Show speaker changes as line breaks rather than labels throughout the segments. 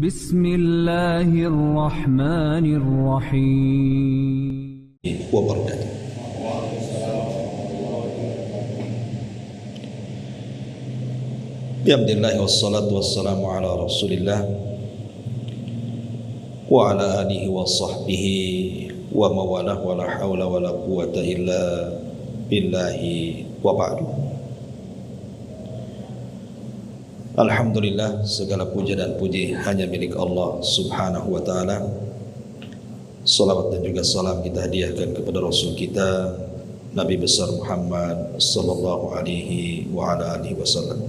Bismillahirrahmanirrahim.
Wabarakatuh. Bismillah wassalatu wassalamu ala Rasulillah wa ala alihi wa sahbihi wa mawalah wa la hawla wa la quwata illa billahi wa ba'du. Alhamdulillah, segala puja dan puji hanya milik Allah subhanahu wa ta'ala. Salawat dan juga salam kita hadiahkan kepada Rasul kita Nabi besar Muhammad sallallahu alaihi wa ala alihi wasallam.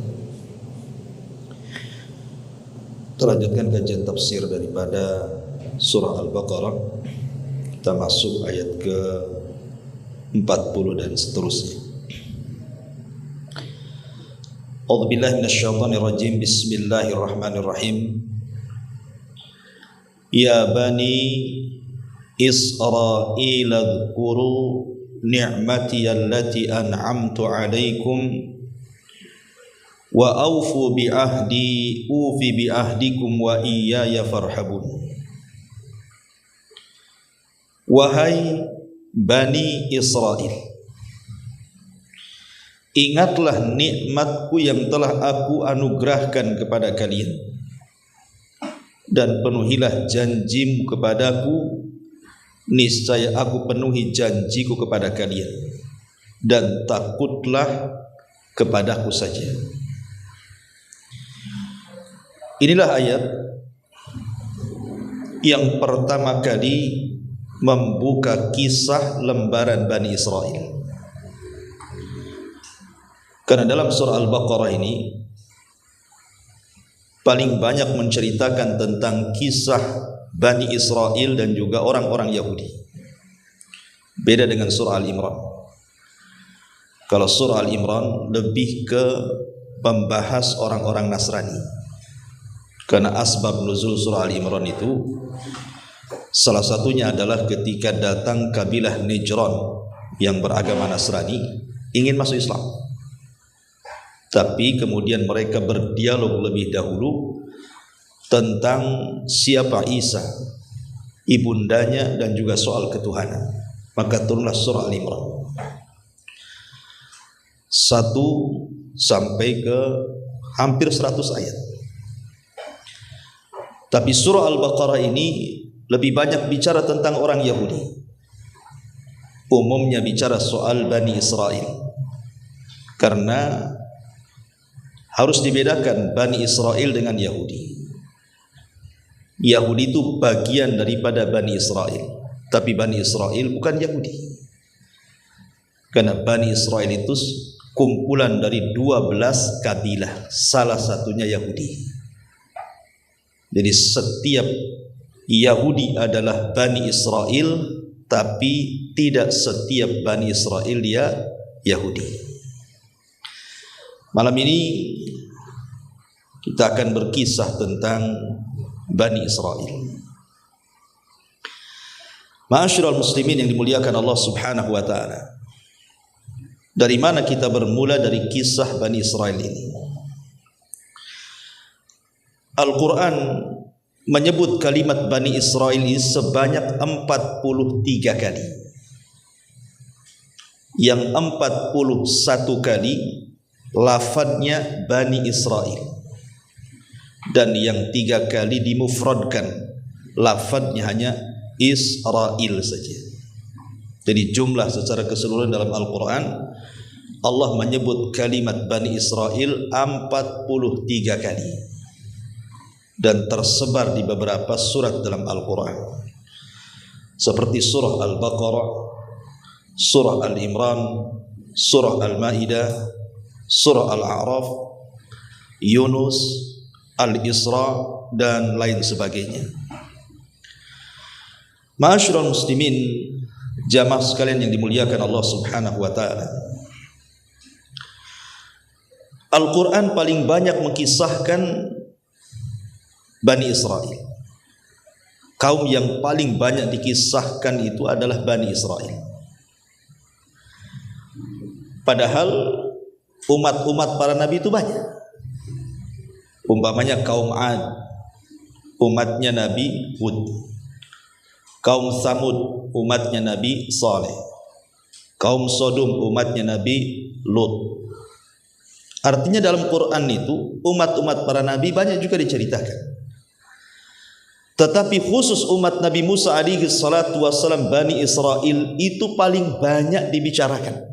Terlanjutkan kajian tafsir daripada surah Al-Baqarah. Kita masuk ayat ke 40 dan seterusnya. A'udzubillahi minasyaitonirrajim. Bismillahirrahmanirrahim. Ya bani Israil adhkuru ni'mati allati an'amtu 'alaikum wa awfu bi ahdi ufi bi ahdikum wa iyaya farhabun. Wahai Bani Israel, ingatlah nikmatku yang telah aku anugerahkan kepada kalian, dan penuhilah janjimu kepadaku, niscaya aku penuhi janjiku kepada kalian, dan takutlah kepadaku saja. Inilah ayat yang pertama kali membuka kisah lembaran Bani Israel. Karena dalam surah Al-Baqarah ini paling banyak menceritakan tentang kisah Bani Israel dan juga orang-orang Yahudi. Beda dengan surah Al-Imran. Kalau surah Al-Imran lebih ke membahas orang-orang Nasrani. Karena asbab nuzul surah Al-Imran itu salah satunya adalah ketika datang kabilah Najran yang beragama Nasrani ingin masuk Islam. Tapi kemudian mereka berdialog lebih dahulu tentang siapa Isa, ibundanya, dan juga soal ketuhanan. Maka turunlah surah Al-Imran 1 sampai ke hampir 100 ayat. Tapi surah Al-Baqarah ini lebih banyak bicara tentang orang Yahudi. Umumnya bicara soal Bani Israel. Karena harus dibedakan Bani Israel dengan Yahudi. Yahudi itu bagian daripada Bani Israel, tapi Bani Israel bukan Yahudi. Karena Bani Israel itu kumpulan dari 12 kabilah, salah satunya Yahudi. Jadi setiap Yahudi adalah Bani Israel, tapi tidak setiap Bani Israel dia Yahudi. Malam ini kita akan berkisah tentang Bani Israel. Ma'asyiral muslimin yang dimuliakan Allah subhanahu wa ta'ala, dari mana kita bermula dari kisah Bani Israel ini? Al-Quran menyebut kalimat Bani Israel ini sebanyak 43 kali. Yang 41 kali lafadznya Bani Israel, dan yang 3 kali dimufradkan, lafadznya hanya Israel saja. Jadi jumlah secara keseluruhan dalam Al-Quran Allah menyebut kalimat Bani Israel 43 kali, dan tersebar di beberapa surat dalam Al-Quran, seperti surah Al-Baqarah, surah Al-Imran, surah Al-Ma'idah, surah Al-A'raf, Yunus, Al-Isra, dan lain sebagainya. Ma'asyiral muslimin, jamaah sekalian yang dimuliakan Allah subhanahu wa ta'ala, Al-Quran paling banyak mengkisahkan Bani Israel. Kaum yang paling banyak dikisahkan itu adalah Bani Israel. Padahal umat-umat para nabi itu banyak. Umpamanya kaum Ad, umatnya Nabi Hud. Kaum Samud umatnya Nabi Saleh. Kaum Sodom umatnya Nabi Lut. Artinya dalam Quran itu umat-umat para nabi banyak juga diceritakan. Tetapi khusus umat Nabi Musa alaihi salatu wassalam, Bani Israel, itu paling banyak dibicarakan.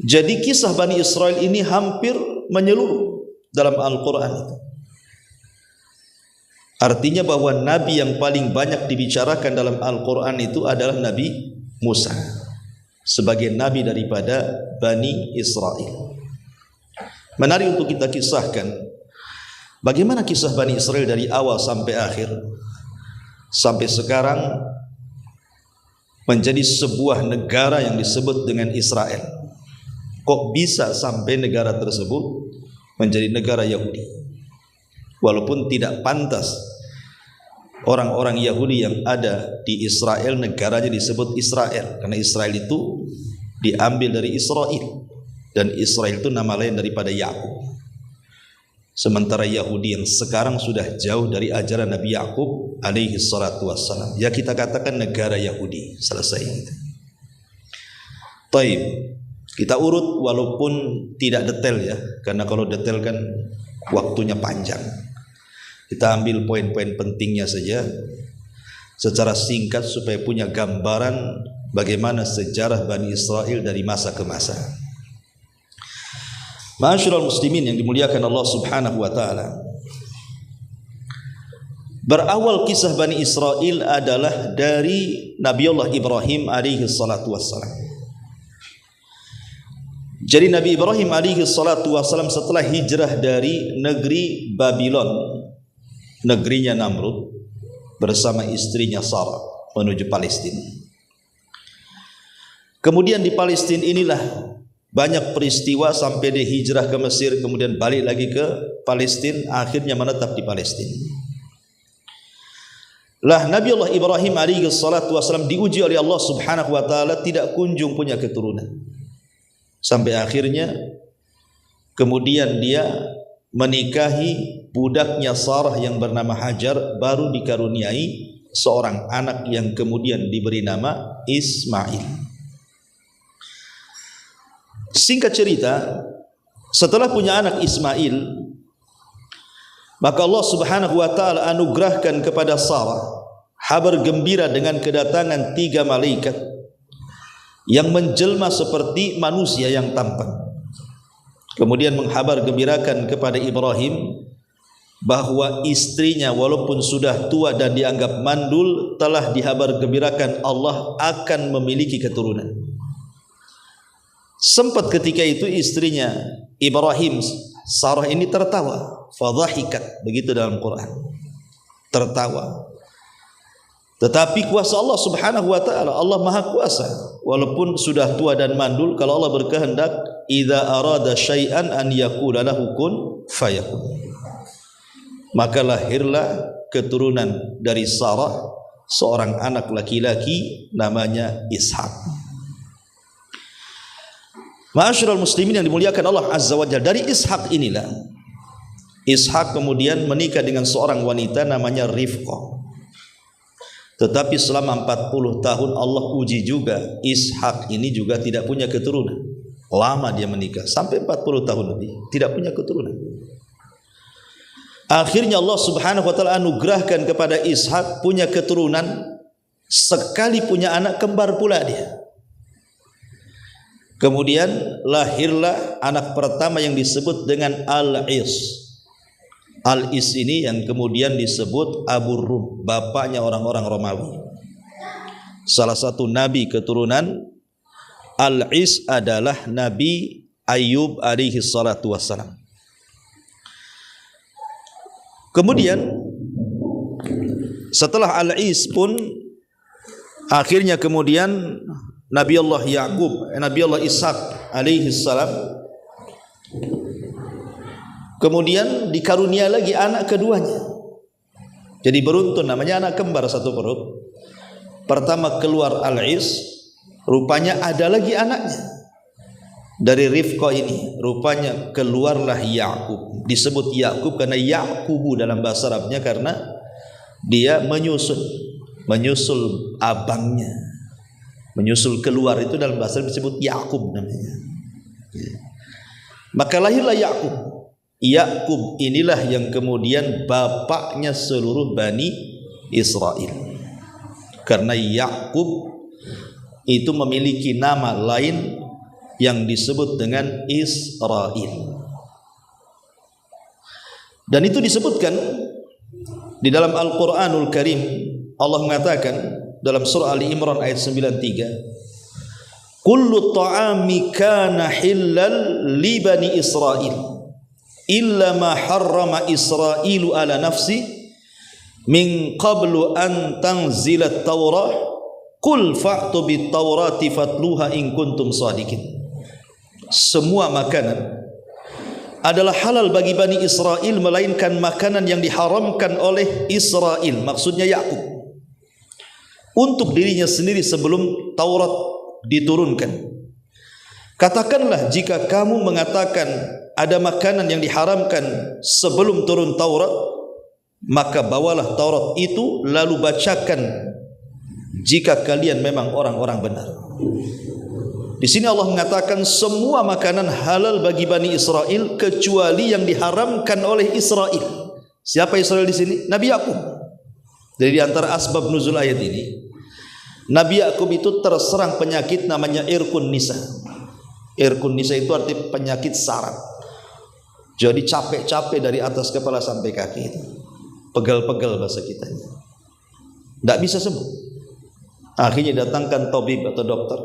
Jadi kisah Bani Israel ini hampir menyeluruh dalam Al-Quran itu. Artinya bahwa nabi yang paling banyak dibicarakan dalam Al-Quran itu adalah Nabi Musa, sebagai nabi daripada Bani Israel. Menarik untuk kita kisahkan bagaimana kisah Bani Israel dari awal sampai akhir, sampai sekarang menjadi sebuah negara yang disebut dengan Israel. Kok bisa sampai negara tersebut menjadi negara Yahudi? Walaupun tidak pantas orang-orang Yahudi yang ada di Israel negaranya disebut Israel, karena Israel itu diambil dari Israel, dan Israel itu nama lain daripada Yakub. Sementara Yahudi yang sekarang sudah jauh dari ajaran Nabi Yakub alaihi salatu wassalam, ya kita katakan negara Yahudi. Selesai. Taib, kita urut walaupun tidak detail ya, karena kalau detail kan waktunya panjang. Kita ambil poin-poin pentingnya saja secara singkat supaya punya gambaran bagaimana sejarah Bani Israel dari masa ke masa. Ma'asyiral muslimin yang dimuliakan Allah Subhanahu wa taala. Berawal kisah Bani Israel adalah dari Nabiullah Ibrahim alaihi salatu wassalam. Jadi Nabi Ibrahim alaihi salatu wassalam setelah hijrah dari negeri Babylon, negerinya Namrud, bersama istrinya Sarah menuju Palestina. Kemudian di Palestina inilah banyak peristiwa sampai dia hijrah ke Mesir, kemudian balik lagi ke Palestina, akhirnya menetap di Palestina. Lah Nabi Allah Ibrahim alaihi salatu wassalam diuji oleh Allah Subhanahu wa taala, tidak kunjung punya keturunan. Sampai akhirnya kemudian dia menikahi budaknya Sarah yang bernama Hajar, baru dikaruniai seorang anak yang kemudian diberi nama Ismail. Singkat cerita, setelah punya anak Ismail, maka Allah Subhanahu wa taala anugerahkan kepada Sarah kabar gembira dengan kedatangan 3 malaikat yang menjelma seperti manusia yang tampan. Kemudian menghabar gembirakan kepada Ibrahim bahwa istrinya walaupun sudah tua dan dianggap mandul, telah dihabar gembirakan Allah akan memiliki keturunan. Sempat ketika itu istrinya Ibrahim, Sarah ini tertawa, fadhahikat, begitu dalam Quran, tertawa. Tetapi kuasa Allah Subhanahu wa taala, Allah Maha Kuasa, walaupun sudah tua dan mandul, kalau Allah berkehendak, idza arada syai'an an yaqula lahu kun fayakun. Maka lahirlah keturunan dari Sarah, seorang anak laki-laki namanya Ishak. Ma'asyiral muslimin yang dimuliakan Allah Azza wa Jalla, dari Ishak inilah Ishak kemudian menikah dengan seorang wanita namanya Rifqah. Tetapi selama 40 tahun Allah uji juga Ishak ini juga tidak punya keturunan. Lama dia menikah, sampai 40 tahun lebih tidak punya keturunan. Akhirnya Allah Subhanahu wa taala anugerahkan kepada Ishak punya keturunan, sekali punya anak kembar pula dia. Kemudian lahirlah anak pertama yang disebut dengan Al-Is. Al-Is ini yang kemudian disebut Abu Rum, bapaknya orang-orang Romawi. Salah satu nabi keturunan Al-Is adalah Nabi Ayub alaihi salatu wassalam. Kemudian setelah Al-Is pun akhirnya kemudian Nabi Allah Yakub, Nabi Allah Ishak alaihi salam kemudian dikarunia lagi anak keduanya. Jadi beruntun, namanya anak kembar satu perut. Pertama keluar Al-Is, rupanya ada lagi anaknya. dari Rifqah ini rupanya keluarlah Yakub. Disebut Yakub karena Yakubu dalam bahasa Arabnya karena dia menyusul abangnya, menyusul keluar, itu dalam bahasa Arab disebut Yakub namanya. Maka lahirlah Yakub. Yakub inilah yang kemudian bapaknya seluruh Bani Israel. Karena Yakub itu memiliki nama lain yang disebut dengan Israel. Dan itu disebutkan di dalam Al-Qur'anul Karim. Allah mengatakan dalam surah Ali Imran ayat 93, kullu ta'ami kana hillal li bani Israel illa ma harrama Israilu ala nafsi min qablu an tanzilat Taurah qul fa'tu bit Taurati fatluha in kuntum shadiqin. Semua makanan adalah halal bagi Bani Israel melainkan makanan yang diharamkan oleh Israel, maksudnya Yakub, untuk dirinya sendiri sebelum Taurat diturunkan. Katakanlah jika kamu mengatakan ada makanan yang diharamkan sebelum turun Taurat, maka bawalah Taurat itu lalu bacakan jika kalian memang orang-orang benar. Di sini Allah mengatakan semua makanan halal bagi Bani Israel kecuali yang diharamkan oleh Israel. Siapa Israel di sini? Nabi Yakub. Dari antara asbab nuzul ayat ini, Nabi Yakub itu terserang penyakit namanya irkun nisa. Irkun nisa itu arti penyakit saraf. Jadi capek-capek dari atas kepala sampai kaki itu. Pegal-pegal bahasa kita. Tidak bisa sembuh. Akhirnya datangkan tabib atau dokter.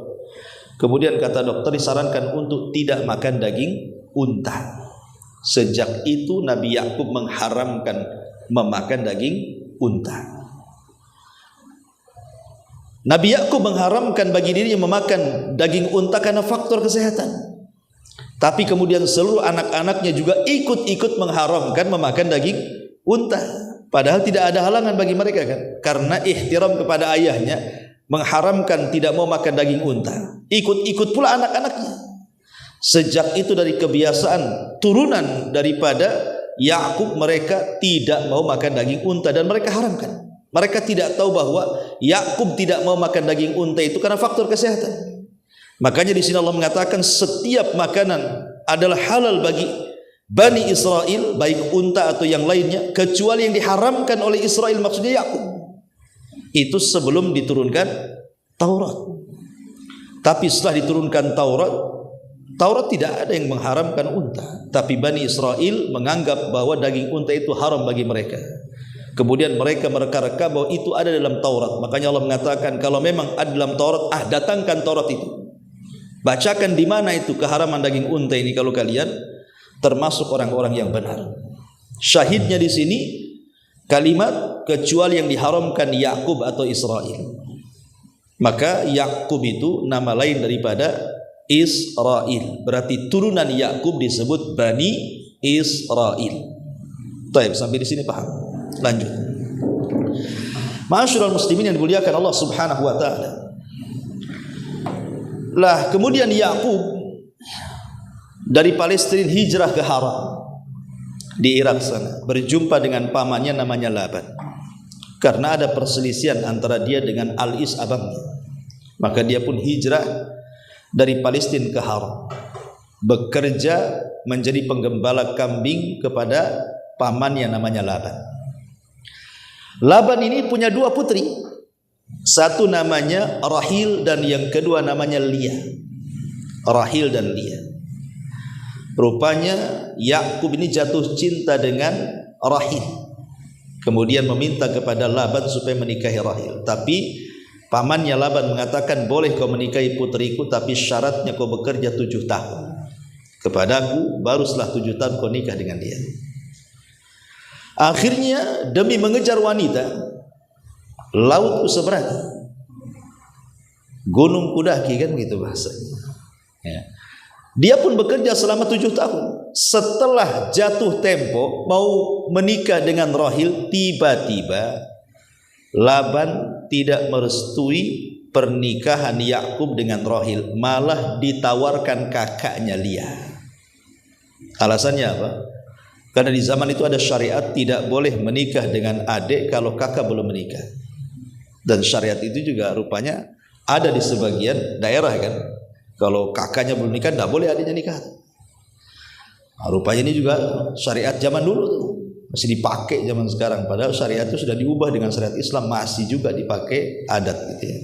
Kemudian kata dokter disarankan untuk tidak makan daging unta. Sejak itu Nabi Yakub mengharamkan memakan daging unta. Nabi Yakub mengharamkan bagi dirinya memakan daging unta karena faktor kesehatan. Tapi kemudian seluruh anak-anaknya juga ikut-ikut mengharamkan memakan daging unta. Padahal tidak ada halangan bagi mereka kan. Karena ihtiram kepada ayahnya, mengharamkan tidak mau makan daging unta. Ikut-ikut pula anak-anaknya. Sejak itu dari kebiasaan turunan daripada Yakub, mereka tidak mau makan daging unta dan mereka haramkan. Mereka tidak tahu bahwa Yakub tidak mau makan daging unta itu karena faktor kesehatan. Makanya di sini Allah mengatakan setiap makanan adalah halal bagi Bani Israel, baik unta atau yang lainnya, kecuali yang diharamkan oleh Israel, maksudnya Yakub. Itu sebelum diturunkan Taurat. Tapi setelah diturunkan Taurat, Taurat tidak ada yang mengharamkan unta. Tapi Bani Israel menganggap bahwa daging unta itu haram bagi mereka. Kemudian mereka mereka-reka bahwa itu ada dalam Taurat. Makanya Allah mengatakan kalau memang ada dalam Taurat, datangkan Taurat itu. Bacakan di mana itu keharaman daging unta ini kalau kalian termasuk orang-orang yang benar. Syahidnya di sini kalimat kecuali yang diharamkan Yakub atau Israel. Maka Yakub itu nama lain daripada Israel. Berarti turunan Yakub disebut Bani Israel. Baik, sampai di sini paham? Lanjut. Ma'asyiral muslimin yang dimuliakan Allah Subhanahu wa taala. Lah kemudian Yakub dari Palestina hijrah ke Haran di Irak sana, berjumpa dengan pamannya namanya Laban. Karena ada perselisihan antara dia dengan Al-Is abangnya, maka dia pun hijrah dari Palestina ke Haran, bekerja menjadi penggembala kambing kepada pamannya namanya Laban. Laban ini punya dua putri, satu namanya Rahil dan yang kedua namanya Lia. Rahil dan Lia. Rupanya Yakub ini jatuh cinta dengan Rahil. Kemudian meminta kepada Laban supaya menikahi Rahil. Tapi pamannya Laban mengatakan, boleh kau menikahi putriku, tapi syaratnya kau bekerja 7 tahun kepadaku, baru setelah 7 tahun kau nikah dengan dia. Akhirnya demi mengejar wanita, laut ku seberang, gunung kudaki, kan gitu bahasanya ya. Dia pun bekerja selama 7 tahun. Setelah jatuh tempo mau menikah dengan Rahil, tiba-tiba Laban tidak merestui pernikahan Yakub dengan Rahil, malah ditawarkan kakaknya Lia. Alasannya apa? Karena di zaman itu ada syariat tidak boleh menikah dengan adik kalau kakak belum menikah. Dan syariat itu juga rupanya ada di sebagian daerah kan. Kalau kakaknya belum nikah, tidak boleh adiknya nikah. Nah, rupanya ini juga syariat zaman dulu tuh. Masih dipakai zaman sekarang. Padahal syariat itu sudah diubah dengan syariat Islam, masih juga dipakai adat gitu ya.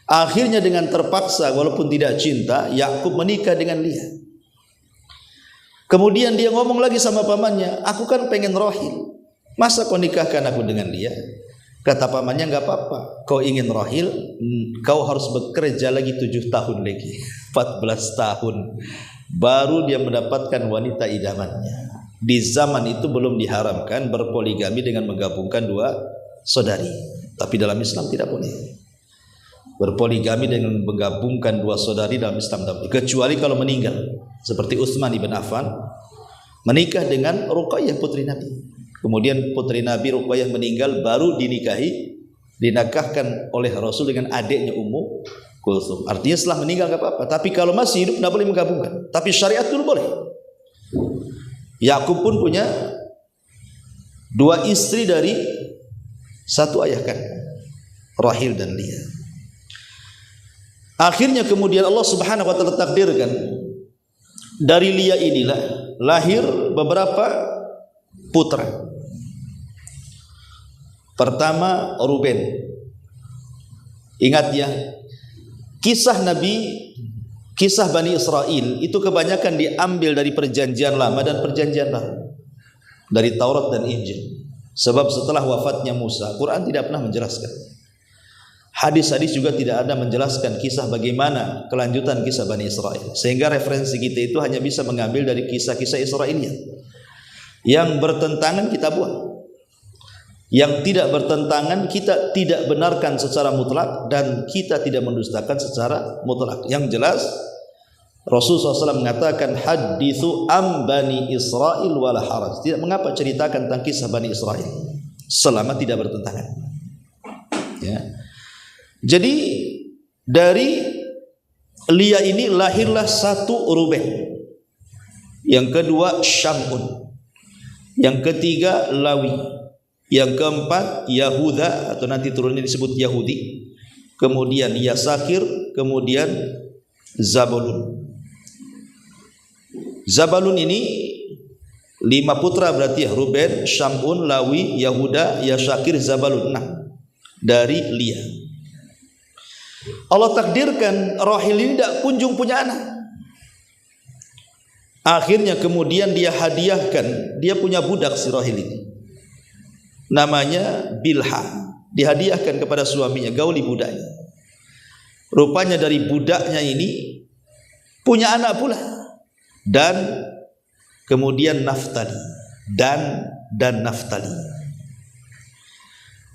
Akhirnya dengan terpaksa walaupun tidak cinta, Yakub menikah dengan Lia. Kemudian dia ngomong lagi sama pamannya, aku kan pengen Rahil, masa kau nikahkan aku dengan Lia? Kata pamannya, enggak apa-apa, kau ingin Rahil, kau harus bekerja lagi 7 tahun lagi, 14 tahun baru dia mendapatkan wanita idamannya. Di zaman itu belum diharamkan berpoligami dengan menggabungkan 2 saudari, tapi dalam Islam tidak boleh berpoligami dengan menggabungkan 2 saudari. Dalam Islam tidak boleh, kecuali kalau meninggal, seperti Utsman ibn Affan menikah dengan Ruqayyah putri Nabi. Kemudian putri Nabi Ruqayyah meninggal, baru dinikahkan oleh Rasul dengan adiknya Ummu Kulthum. Artinya setelah meninggal enggak apa-apa, tapi kalau masih hidup tidak boleh menggabungkan. Tapi syariat dulu boleh. Yakub pun punya 2 istri dari satu ayah kan, Rahil dan Lia. Akhirnya kemudian Allah Subhanahu wa taala takdirkan dari Lia inilah lahir beberapa putra. Pertama Ruben. Ingat ya, kisah Nabi, kisah Bani Israel itu kebanyakan diambil dari perjanjian lama dan perjanjian baru, dari Taurat dan Injil. Sebab setelah wafatnya Musa, Quran tidak pernah menjelaskan. Hadis-hadis juga tidak ada menjelaskan kisah bagaimana kelanjutan kisah Bani Israel. Sehingga referensi kita itu hanya bisa mengambil dari kisah-kisah Israiliyat. Yang bertentangan kita buang. Yang tidak bertentangan kita tidak benarkan secara mutlak, dan kita tidak mendustakan secara mutlak. Yang jelas Rasulullah SAW mengatakan hadithu am Bani Israel wala haraj. Tidak mengapa ceritakan tentang kisah Bani Israel selama tidak bertentangan ya. Jadi dari Lia ini lahirlah satu Ruben, yang kedua Syamun, yang ketiga Lawi, yang keempat Yahuda atau nanti turunnya disebut Yahudi, kemudian Yasakir, kemudian Zabulun. Zabulun ini 5 putra berarti ya, Ruben, Syamun, Lawi, Yahuda, Yasakir, Zabulun. 6 dari Lia. Allah takdirkan Rahil ini tidak kunjung punya anak. Akhirnya kemudian dia hadiahkan, dia punya budak si Rahil ini, namanya Bilha, dihadiahkan kepada suaminya, gauli budaknya. Rupanya dari budaknya ini punya anak pula, dan kemudian Naftali, dan Naftali.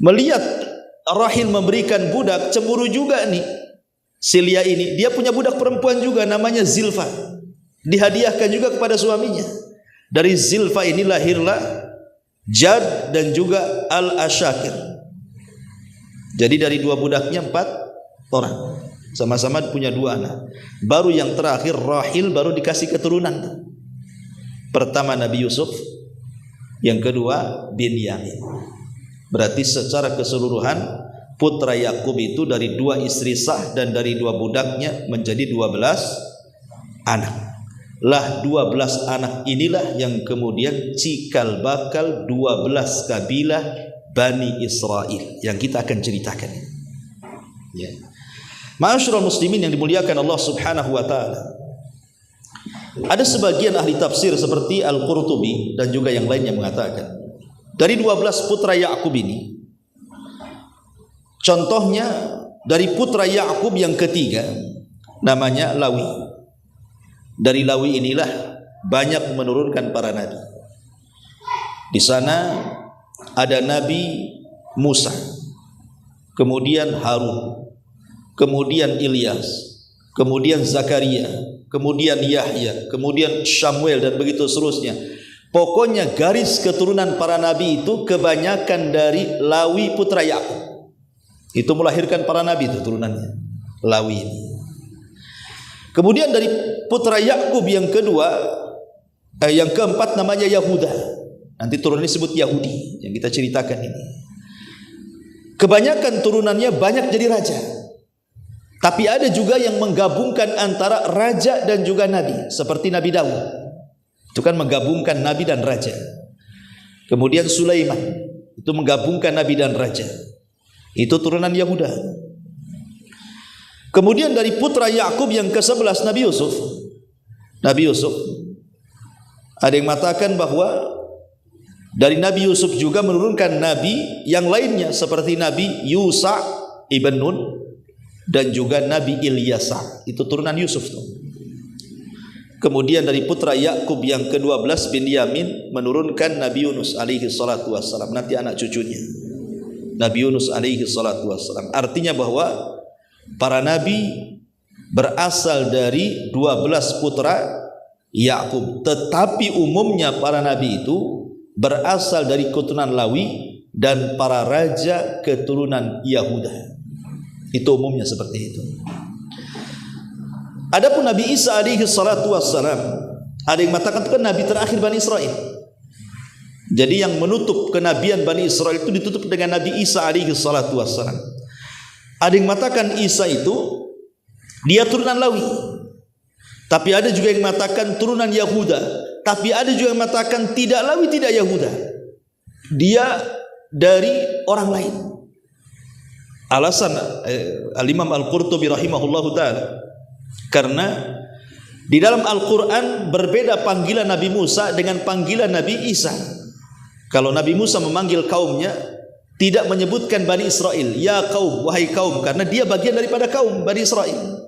Melihat Rahil memberikan budak, cemburu juga nih si Lia ini, dia punya budak perempuan juga namanya Zilfa, dihadiahkan juga kepada suaminya. Dari Zilfa ini lahirlah Jad dan juga Al-Ashakir. Jadi dari 2 budaknya 4 orang, sama-sama punya 2 anak. Baru yang terakhir Rahil baru dikasih keturunan. Pertama Nabi Yusuf, yang kedua Binyamin. Berarti secara keseluruhan putra Yakub itu dari 2 istri sah dan dari 2 budaknya menjadi 12 anak. Lah 12 anak inilah yang kemudian cikal bakal 12 kabilah Bani Israel yang kita akan ceritakan ya. Ma'asyiral muslimin yang dimuliakan Allah Subhanahu wa taala, ada sebagian ahli tafsir seperti Al-Qurtubi dan juga yang lainnya mengatakan dari 12 putra Yakub ini, contohnya dari putra Yakub yang ketiga namanya Lawi. Dari Lawi inilah banyak menurunkan para nabi. Di sana ada Nabi Musa, kemudian Harun, kemudian Ilyas, kemudian Zakaria, kemudian Yahya, kemudian Samuel, dan begitu seterusnya. Pokoknya garis keturunan para nabi itu kebanyakan dari Lawi putra Yakub. Itu melahirkan para nabi itu turunannya, Lawi ini. Kemudian dari putra Yakub yang kedua, yang keempat namanya Yahuda. Nanti turunannya disebut Yahudi yang kita ceritakan ini. Kebanyakan turunannya banyak jadi raja. Tapi ada juga yang menggabungkan antara raja dan juga nabi, seperti Nabi Daud. Itu kan menggabungkan nabi dan raja. Kemudian Sulaiman, itu menggabungkan nabi dan raja. Itu turunan Yahuda. Kemudian dari putra Yakub yang ke-11 Nabi Yusuf. Nabi Yusuf, ada yang mengatakan bahwa dari Nabi Yusuf juga menurunkan nabi yang lainnya seperti Nabi Yusa ibn Nun dan juga Nabi Ilyasa. Itu turunan Yusuf tuh. Kemudian dari putra Yakub yang ke-12 Binyamin menurunkan Nabi Yunus alaihi salatu wassalam, nanti anak cucunya Nabi Yunus alaihi salatu wassalam. Artinya bahwa para nabi berasal dari 12 putra Yakub, tetapi umumnya para nabi itu berasal dari keturunan Lawi dan para raja keturunan Yahuda. Itu umumnya seperti itu. Adapun Nabi Isa alaihi salatu wassalam, ada yang mengatakan itu kan nabi terakhir Bani Israel. Jadi yang menutup kenabian Bani Israel itu ditutup dengan Nabi Isa alaihi salatu wassalam. Ada yang mengatakan Isa itu dia turunan Lawi. Tapi ada juga yang mengatakan turunan Yahuda. Tapi ada juga yang mengatakan tidak Lawi, tidak Yahuda. Dia dari orang lain. Alasan Al-Imam Al-Qurtubi rahimahullahu ta'ala, karena di dalam Al-Quran berbeda panggilan Nabi Musa dengan panggilan Nabi Isa. Kalau Nabi Musa memanggil kaumnya, tidak menyebutkan Bani Israel, ya kaum, wahai kaum, karena dia bagian daripada kaum Bani Israel.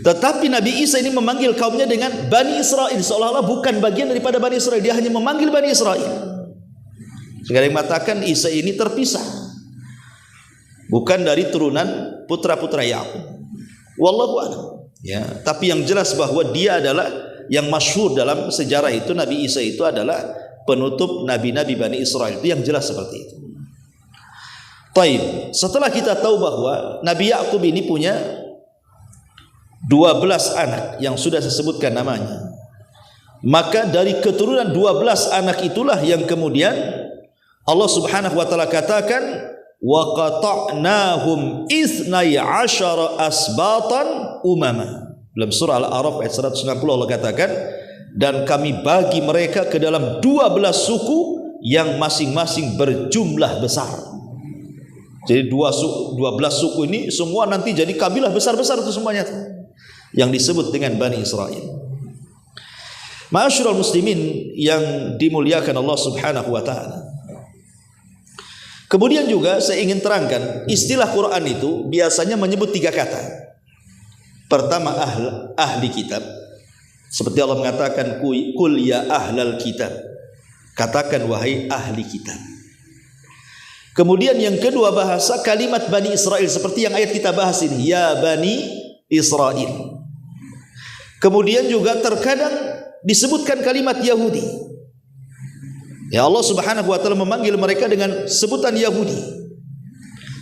Tetapi Nabi Isa ini memanggil kaumnya dengan Bani Israel, seolah-olah bukan bagian daripada Bani Israel, dia hanya memanggil Bani Israel. Sehingga yang mengatakan Isa ini terpisah, bukan dari turunan putra-putra Yakub. Wallahu a'lam. Ya, tapi yang jelas bahwa dia adalah yang masyhur dalam sejarah itu, Nabi Isa itu adalah penutup nabi-nabi Bani Israel. Itu yang jelas seperti itu. Taib. Setelah kita tahu bahwa Nabi Yakub ini punya 12 anak yang sudah saya sebutkan namanya, maka dari keturunan 12 anak itulah yang kemudian Allah Subhanahu wa taala katakan wa qata'nahum 12 asbatan umama. Dalam surah Al-A'raf ayat 190 Allah katakan, dan kami bagi mereka ke dalam 12 suku yang masing-masing berjumlah besar. Jadi 12 suku ini semua nanti jadi kabilah besar-besar itu semuanya, yang disebut dengan Bani Israel. Ma'asyiral muslimin yang dimuliakan Allah Subhanahu wa taala. Kemudian juga saya ingin terangkan, istilah Quran itu biasanya menyebut 3 kata. Pertama ahli kitab. Seperti Allah mengatakan kul ya ahlal kitab. Katakan wahai ahli kitab. Kemudian yang kedua bahasa kalimat Bani Israel, seperti yang ayat kita bahas ini, ya Bani Israel. Kemudian juga terkadang disebutkan kalimat Yahudi. Ya, Allah Subhanahu wa taala memanggil mereka dengan sebutan Yahudi.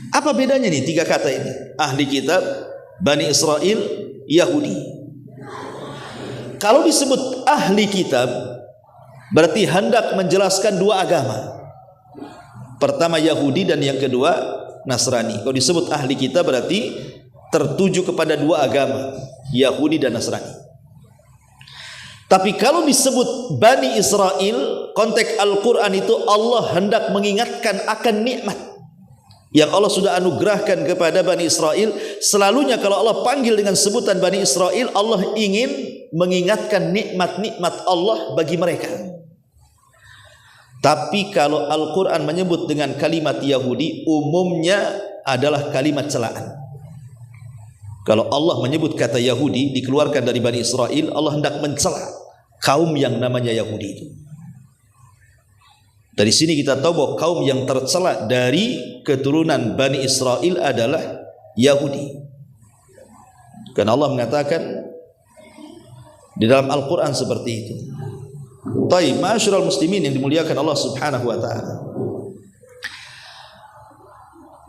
Apa bedanya nih 3 kata ini? Ahli kitab, Bani Israel, Yahudi. Kalau disebut ahli kitab, berarti hendak menjelaskan 2 agama. Pertama Yahudi dan yang kedua Nasrani. Kalau disebut ahli kitab berarti tertuju kepada 2 agama, Yahudi dan Nasrani. Tapi kalau disebut Bani Israel, konteks Al-Quran itu Allah hendak mengingatkan akan nikmat yang Allah sudah anugerahkan kepada Bani Israel. Selalunya kalau Allah panggil dengan sebutan Bani Israel, Allah ingin mengingatkan nikmat-nikmat Allah bagi mereka. Tapi kalau Al-Quran menyebut dengan kalimat Yahudi, umumnya adalah kalimat celaan. Kalau Allah menyebut kata Yahudi dikeluarkan dari Bani Israel, Allah hendak mencela kaum yang namanya Yahudi itu. Dari sini kita tahu bahwa kaum yang tercela dari keturunan Bani Israel adalah Yahudi. Karena Allah mengatakan di dalam Al-Quran seperti itu. Baik, ma'asyiral muslimin yang dimuliakan Allah Subhanahu wa taala.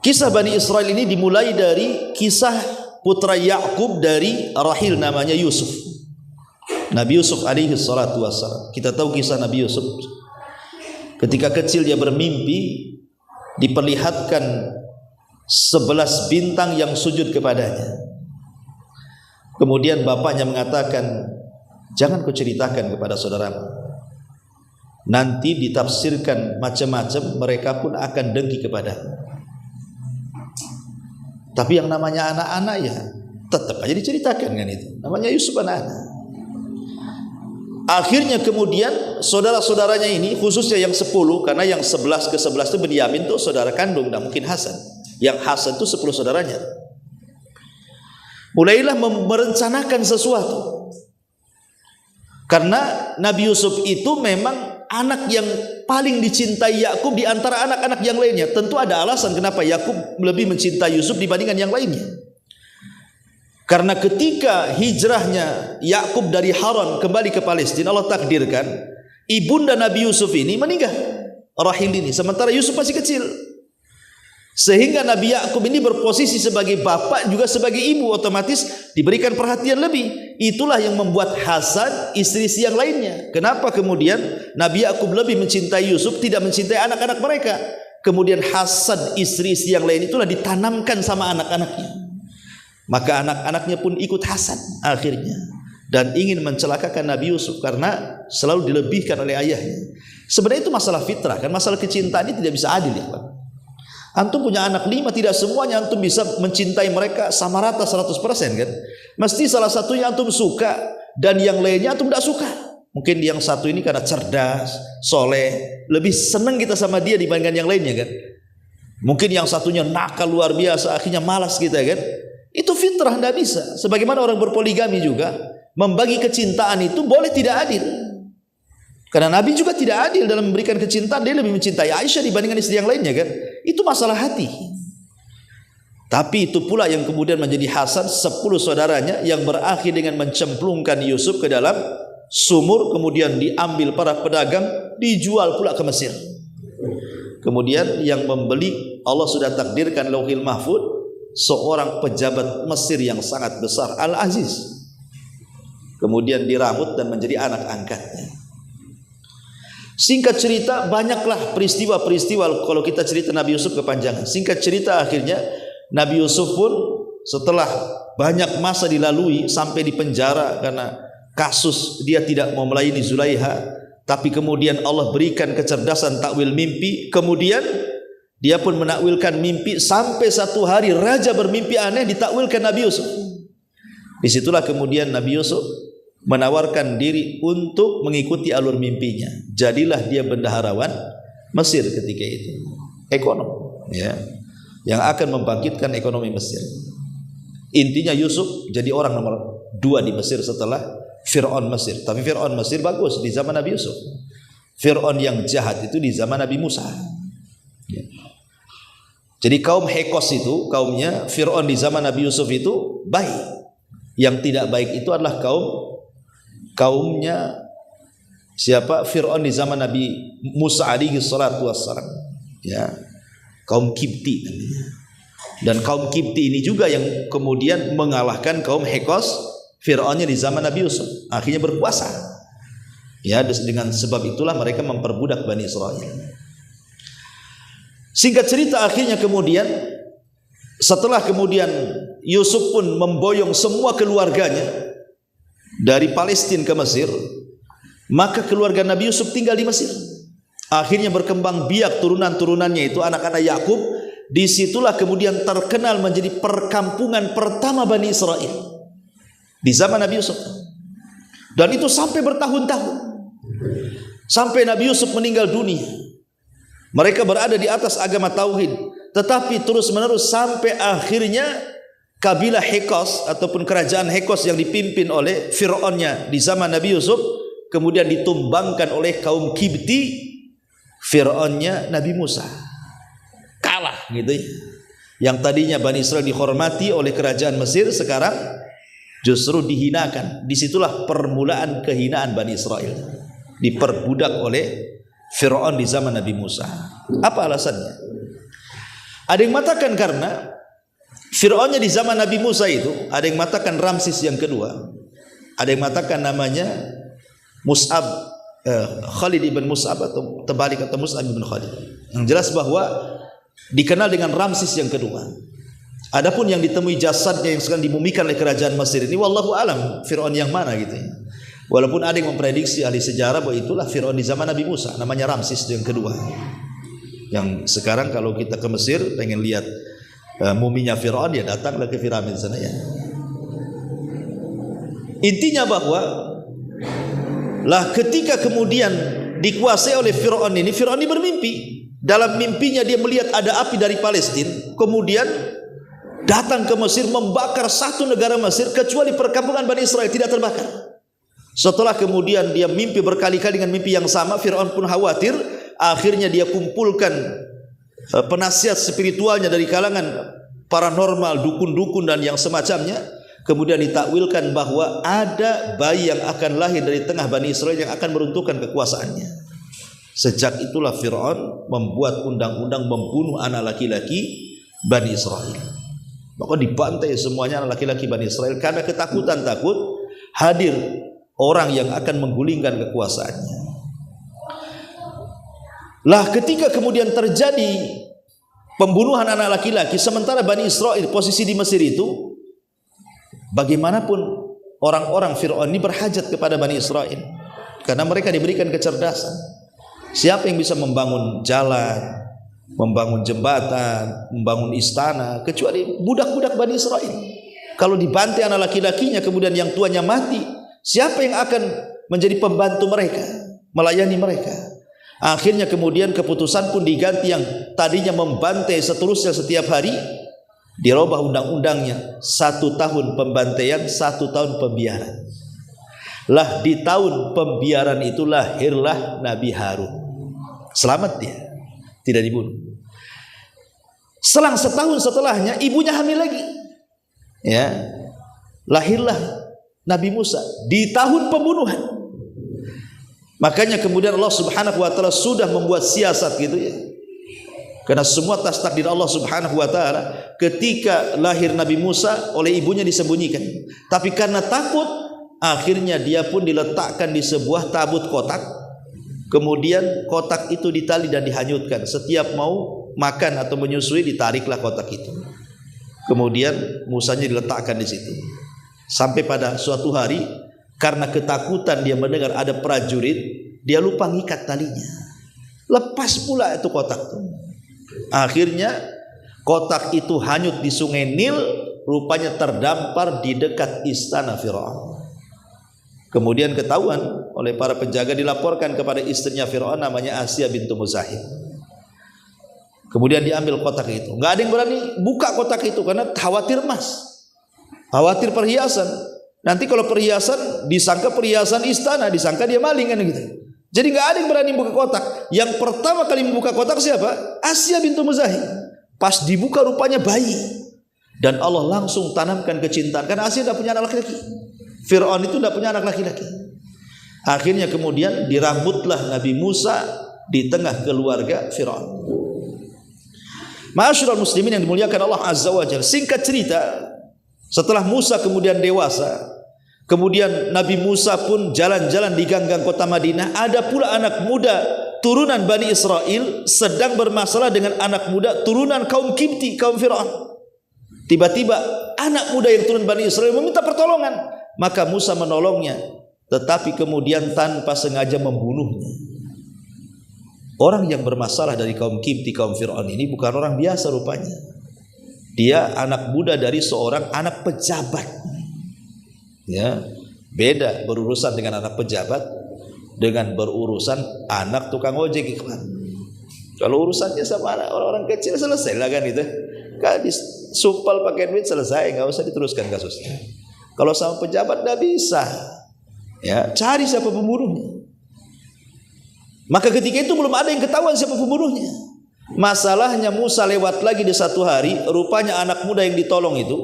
Kisah Bani Israel ini dimulai dari kisah putra Yakub dari rahil namanya Yusuf. Nabi Yusuf alaihi salatu wassalam. Kita tahu kisah Nabi Yusuf. Ketika kecil dia bermimpi, diperlihatkan 11 bintang yang sujud kepadanya. Kemudian bapaknya mengatakan, jangan kau ceritakan kepada saudaramu. Nanti ditafsirkan macam-macam, mereka pun akan dengki kepadamu. Tapi yang namanya anak-anak ya tetap aja diceritakan kan itu. Namanya Yusuf anak-anak. Akhirnya kemudian saudara-saudaranya ini, khususnya yang 10, karena yang 11 ke 11 itu Benyamin itu saudara kandung, dan mungkin Hasan. Yang Hasan itu 10 saudaranya. Mulailah merencanakan sesuatu. Karena Nabi Yusuf itu memang anak yang paling dicintai Yakub di antara anak-anak yang lainnya. Tentu ada alasan kenapa Yakub lebih mencintai Yusuf dibandingkan yang lainnya. Karena ketika hijrahnya Yakub dari Haran kembali ke Palestina, Allah takdirkan ibunda Nabi Yusuf ini meninggal, rahil ini, sementara Yusuf masih kecil. Sehingga Nabi Yakub ini berposisi sebagai bapak juga sebagai ibu, otomatis diberikan perhatian lebih. Itulah yang membuat Hasan istri-istri yang lainnya. Kenapa kemudian Nabi Yakub lebih mencintai Yusuf, tidak mencintai anak-anak mereka? Kemudian Hasan istri-istri yang lain itulah ditanamkan sama anak-anaknya. Maka anak-anaknya pun ikut Hasan akhirnya, dan ingin mencelakakan Nabi Yusuf karena selalu dilebihkan oleh ayahnya. Sebenarnya itu masalah fitrah kan, masalah kecintaan ini tidak bisa adil ya Pak. Antum punya anak 5, tidak semuanya antum bisa mencintai mereka sama rata 100% kan. Mesti salah satunya antum suka dan yang lainnya antum tidak suka. Mungkin yang satu ini karena cerdas, soleh, lebih senang kita sama dia dibandingkan yang lainnya kan. Mungkin yang satunya nakal luar biasa, akhirnya malas kita kan. Itu fitrah, tidak bisa. Sebagaimana orang berpoligami juga, membagi kecintaan itu boleh tidak adil. Karena Nabi juga tidak adil dalam memberikan kecintaan. Dia lebih mencintai Aisyah dibandingkan istri yang lainnya kan. Itu masalah hati. Tapi itu pula yang kemudian menjadi Hasan 10 saudaranya yang berakhir dengan mencemplungkan Yusuf ke dalam sumur, kemudian diambil para pedagang, dijual pula ke Mesir. Kemudian yang membeli Allah sudah takdirkan Lauhil Mahfud, seorang pejabat Mesir yang sangat besar, Al-Aziz. Kemudian diramut dan menjadi anak angkatnya. Singkat cerita, banyaklah peristiwa-peristiwa kalau kita cerita Nabi Yusuf kepanjangan. Singkat cerita, akhirnya Nabi Yusuf pun setelah banyak masa dilalui sampai di penjara karena kasus dia tidak mau melayani Zulaiha, tapi kemudian Allah berikan kecerdasan takwil mimpi. Kemudian dia pun menakwilkan mimpi sampai satu hari raja bermimpi aneh, ditakwilkan Nabi Yusuf. Disitulah kemudian Nabi Yusuf menawarkan diri untuk mengikuti alur mimpinya. Jadilah dia bendaharawan Mesir ketika itu, ekonom ya, yang akan membangkitkan ekonomi Mesir. Intinya Yusuf jadi orang nomor 2 di Mesir setelah Fir'aun Mesir. Tapi Fir'aun Mesir bagus di zaman Nabi Yusuf. Fir'aun yang jahat itu di zaman Nabi Musa ya. Jadi kaum Hekos itu, kaumnya Fir'aun di zaman Nabi Yusuf itu baik. Yang tidak baik itu adalah kaumnya siapa? Fir'aun di zaman Nabi Musa alaihi salatu wassalam ya, kaum Kipti namanya. Dan kaum Kipti ini juga yang kemudian mengalahkan kaum Hekos Fir'aunnya di zaman Nabi Yusuf, akhirnya berkuasa ya. Dengan sebab itulah mereka memperbudak Bani Israel. Singkat cerita, akhirnya kemudian setelah kemudian Yusuf pun memboyong semua keluarganya dari Palestina ke Mesir, maka keluarga Nabi Yusuf tinggal di Mesir. Akhirnya berkembang biak turunan-turunannya itu anak-anak Yakub. Disitulah kemudian terkenal menjadi perkampungan pertama Bani Israel di zaman Nabi Yusuf. Dan itu sampai bertahun-tahun, sampai Nabi Yusuf meninggal dunia. Mereka berada di atas agama tauhid, tetapi terus-menerus sampai akhirnya kabilah Hekos ataupun kerajaan Hekos yang dipimpin oleh Fir'aunnya di zaman Nabi Yusuf kemudian ditumbangkan oleh kaum Kipti, Fir'aunnya Nabi Musa. Kalah gitu ya. Yang tadinya Bani Israel dihormati oleh kerajaan Mesir, sekarang justru dihinakan. Disitulah permulaan kehinaan Bani Israel, diperbudak oleh Fir'aun di zaman Nabi Musa. Apa alasannya? Ada yang mengatakan karena Fir'aunnya di zaman Nabi Musa itu, ada yang mengatakan Ramses yang kedua, ada yang mengatakan namanya Mus'ab, Khalid ibn Mus'ab atau terbalik atau Mus'ab ibn Khalid. Yang jelas bahwa dikenal dengan Ramses yang kedua. Adapun yang ditemui jasadnya yang sekarang dimumikan oleh kerajaan Mesir ini, wallahu alam Fir'aun yang mana gitu ya. Walaupun ada yang memprediksi ahli sejarah bahwa itulah Fir'aun di zaman Nabi Musa, namanya Ramses yang kedua. Yang sekarang kalau kita ke Mesir pengen lihat muminya Fir'aun, ya datanglah ke piramid sana ya. Intinya bahwa lah ketika kemudian dikuasai oleh Fir'aun ini bermimpi. Dalam mimpinya dia melihat ada api dari Palestina, kemudian datang ke Mesir membakar satu negara Mesir, kecuali perkampungan Bani Israel tidak terbakar. Setelah kemudian dia mimpi berkali-kali dengan mimpi yang sama, Fir'aun pun khawatir. Akhirnya dia kumpulkan penasihat spiritualnya dari kalangan paranormal, dukun-dukun dan yang semacamnya. Kemudian ditakwilkan bahwa ada bayi yang akan lahir dari tengah Bani Israel yang akan meruntuhkan kekuasaannya. Sejak itulah Fir'aun membuat undang-undang membunuh anak laki-laki Bani Israel. Maka dibantai semuanya anak laki-laki Bani Israel karena ketakutan takut hadir orang yang akan menggulingkan kekuasaannya. Lah ketika kemudian terjadi pembunuhan anak laki-laki sementara Bani Israel posisi di Mesir itu, bagaimanapun orang-orang Fir'aun ini berhajat kepada Bani Israel karena mereka diberikan kecerdasan. Siapa yang bisa membangun jalan, membangun jembatan, membangun istana kecuali budak-budak Bani Israel. Kalau dibantai anak laki-lakinya kemudian yang tuanya mati, siapa yang akan menjadi pembantu mereka, melayani mereka? Akhirnya kemudian keputusan pun diganti, yang tadinya membantai seterusnya setiap hari dirubah undang-undangnya, 1 tahun pembantaian, 1 tahun pembiaran. Lah di tahun pembiaran itu lahirlah Nabi Harun. Selamat dia, tidak dibunuh. Selang setahun setelahnya ibunya hamil lagi. Ya. Lahirlah Nabi Musa di tahun pembunuhan. Makanya kemudian Allah Subhanahu wa taala sudah membuat siasat gitu ya. Karena semua atas takdir Allah Subhanahu wa taala, ketika lahir Nabi Musa oleh ibunya disembunyikan. Tapi karena takut, akhirnya dia pun diletakkan di sebuah tabut kotak. Kemudian kotak itu ditali dan dihanyutkan. Setiap mau makan atau menyusui ditariklah kotak itu. Kemudian Musanya diletakkan di situ. Sampai pada suatu hari karena ketakutan dia mendengar ada prajurit, dia lupa ngikat talinya. Lepas pula itu kotak itu. Akhirnya kotak itu hanyut di sungai Nil, rupanya terdampar di dekat istana Fir'aun. Kemudian ketahuan oleh para penjaga, dilaporkan kepada istrinya Fir'aun namanya Asya bintu Muzahim. Kemudian diambil kotak itu. Enggak ada yang berani buka kotak itu karena khawatir emas, khawatir perhiasan. Nanti kalau perhiasan disangka perhiasan istana, disangka dia maling kan gitu. Jadi nggak ada yang berani buka kotak. Yang pertama kali membuka kotak siapa? Asya bintu Muzahim. Pas dibuka rupanya bayi. Dan Allah langsung tanamkan kecintaan karena Asya tidak punya anak laki-laki. Fir'aun itu tidak punya anak laki-laki. Akhirnya kemudian dirambutlah Nabi Musa di tengah keluarga Fir'aun. Ma'asyiral muslimin yang dimuliakan Allah Azza wa Jalla. Singkat cerita, setelah Musa kemudian dewasa, kemudian Nabi Musa pun jalan-jalan di ganggang kota Madinah. Ada pula anak muda turunan Bani Israel sedang bermasalah dengan anak muda turunan kaum Kipti, kaum Fir'aun. Tiba-tiba anak muda yang turun Bani Israel meminta pertolongan. Maka Musa menolongnya, tetapi kemudian tanpa sengaja membunuhnya. Orang yang bermasalah dari kaum Kipti, kaum Fir'aun ini bukan orang biasa rupanya. Dia anak muda dari seorang anak pejabat. Ya, beda berurusan dengan anak pejabat dengan berurusan anak tukang ojek iklan. Kalau urusannya sama orang-orang kecil selesai lah kan itu. Kan disumpal pakai duit selesai, nggak usah diteruskan kasusnya. Kalau sama pejabat nggak bisa. Ya, cari siapa pembunuhnya. Maka ketika itu belum ada yang ketahuan siapa pembunuhnya. Masalahnya Musa lewat lagi di satu hari, rupanya anak muda yang ditolong itu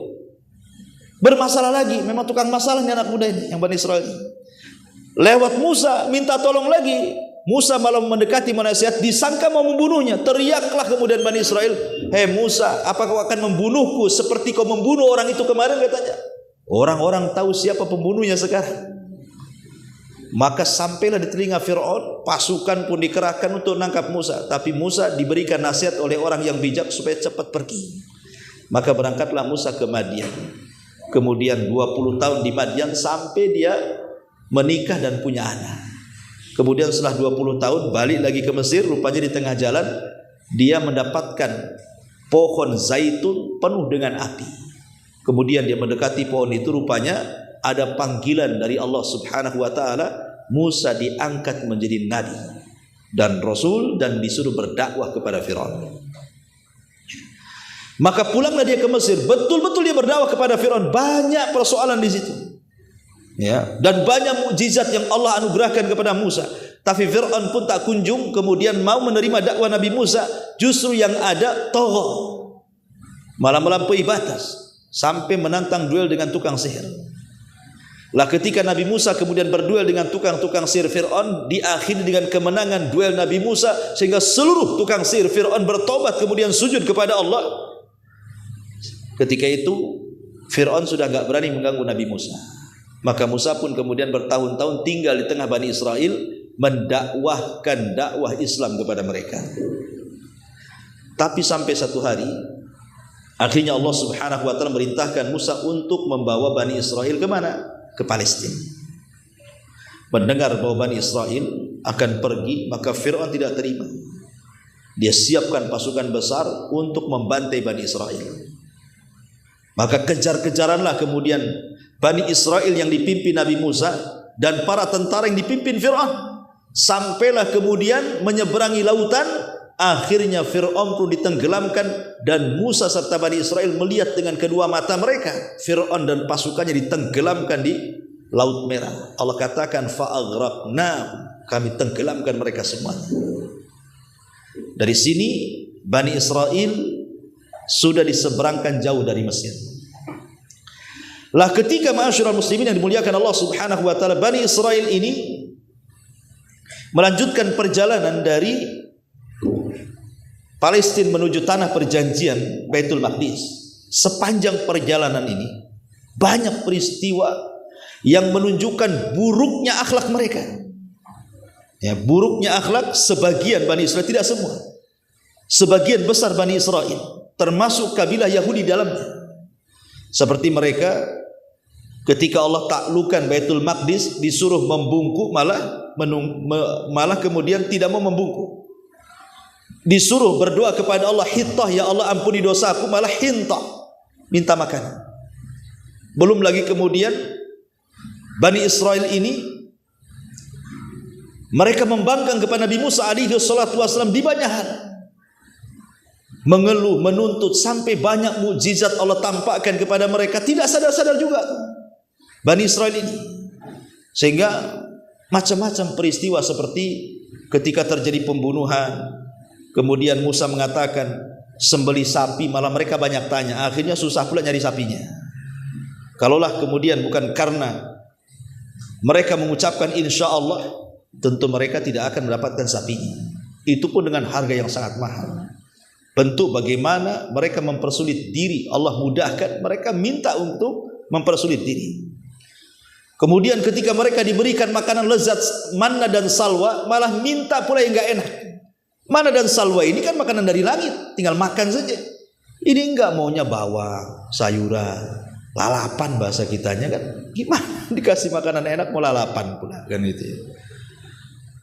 bermasalah lagi. Memang tukang masalah nih anak muda ini, yang Bani Israel. Lewat Musa minta tolong lagi. Musa malah mendekati menasihat, disangka mau membunuhnya. Teriaklah kemudian Bani Israel, "Hei Musa, apa kau akan membunuhku seperti kau membunuh orang itu kemarin?" katanya. Orang-orang tahu siapa pembunuhnya sekarang. Maka sampailah di telinga Fir'aun, pasukan pun dikerahkan untuk menangkap Musa. Tapi Musa diberikan nasihat oleh orang yang bijak supaya cepat pergi. Maka berangkatlah Musa ke Madian. Kemudian 20 tahun di Madian sampai dia menikah dan punya anak. Kemudian setelah 20 tahun balik lagi ke Mesir. Rupanya di tengah jalan dia mendapatkan pohon zaitun penuh dengan api. Kemudian dia mendekati pohon itu, rupanya ada panggilan dari Allah Subhanahu wa taala, Musa diangkat menjadi nabi dan rasul dan disuruh berdakwah kepada Firaun. Maka pulanglah dia ke Mesir, betul-betul dia berdakwah kepada Firaun. Banyak persoalan di situ. Ya, dan banyak mukjizat yang Allah anugerahkan kepada Musa. Tapi Firaun pun tak kunjung kemudian mau menerima dakwah Nabi Musa, justru yang ada tagha, malah melampaui batas sampai menantang duel dengan tukang sihir. Lah ketika Nabi Musa kemudian berduel dengan tukang sihir Fir'aun, diakhiri dengan kemenangan duel Nabi Musa, sehingga seluruh tukang sihir Fir'aun bertobat kemudian sujud kepada Allah. Ketika itu Fir'aun sudah enggak berani mengganggu Nabi Musa. Maka Musa pun kemudian bertahun-tahun tinggal di tengah Bani Israel, mendakwahkan dakwah Islam kepada mereka. Tapi sampai satu hari akhirnya Allah Subhanahu wa taala merintahkan Musa untuk membawa Bani Israel ke mana? Ke Palestina. Mendengar bahwa Bani Israel akan pergi, maka Fir'aun tidak terima. Dia siapkan pasukan besar untuk membantai Bani Israel. Maka kejar-kejaranlah kemudian Bani Israel yang dipimpin Nabi Musa dan para tentara yang dipimpin Fir'aun. Sampailah kemudian menyeberangi lautan. Akhirnya Fir'aun pun ditenggelamkan dan Musa serta Bani Israel melihat dengan kedua mata mereka Fir'aun dan pasukannya ditenggelamkan di Laut Merah. Allah katakan fa'aghraqna, kami tenggelamkan mereka semuanya. Dari sini Bani Israel sudah diseberangkan jauh dari Mesir. Lah ketika ma'asyiral muslimin yang dimuliakan Allah Subhanahu wa taala, Bani Israel ini melanjutkan perjalanan dari Palestina menuju tanah perjanjian Baitul Maqdis. Sepanjang perjalanan ini banyak peristiwa yang menunjukkan buruknya akhlak mereka. Ya, buruknya akhlak sebagian Bani Israel, tidak semua. Sebagian besar Bani Israel, termasuk kabilah Yahudi dalamnya. Seperti mereka ketika Allah taklukkan Baitul Maqdis disuruh membungkuk, malah kemudian tidak mau membungkuk. Disuruh berdoa kepada Allah, hittah, ya Allah ampuni dosaku, malah hintah, minta makanan. Belum lagi kemudian Bani Israel ini mereka membangkang kepada Nabi Musa alaihi salatu wasallam di banyak hal, mengeluh, menuntut, sampai banyak mukjizat Allah tampakkan kepada mereka, tidak sadar-sadar juga Bani Israel ini. Sehingga macam-macam peristiwa seperti ketika terjadi pembunuhan, kemudian Musa mengatakan sembelih sapi, malah mereka banyak tanya. Akhirnya susah pula nyari sapinya. Kalaulah kemudian bukan karena mereka mengucapkan insya Allah, tentu mereka tidak akan mendapatkan sapinya. Itu pun dengan harga yang sangat mahal. Bentuk bagaimana mereka mempersulit diri, Allah mudahkan, mereka minta untuk mempersulit diri. Kemudian ketika mereka diberikan makanan lezat manna dan salwa, malah minta pula yang enggak enak. Manna dan salwa ini kan makanan dari langit, tinggal makan saja. Ini enggak, maunya bawang, sayuran, lalapan bahasa kitanya kan. Gimana dikasih makanan enak mau lalapan pula kan itu.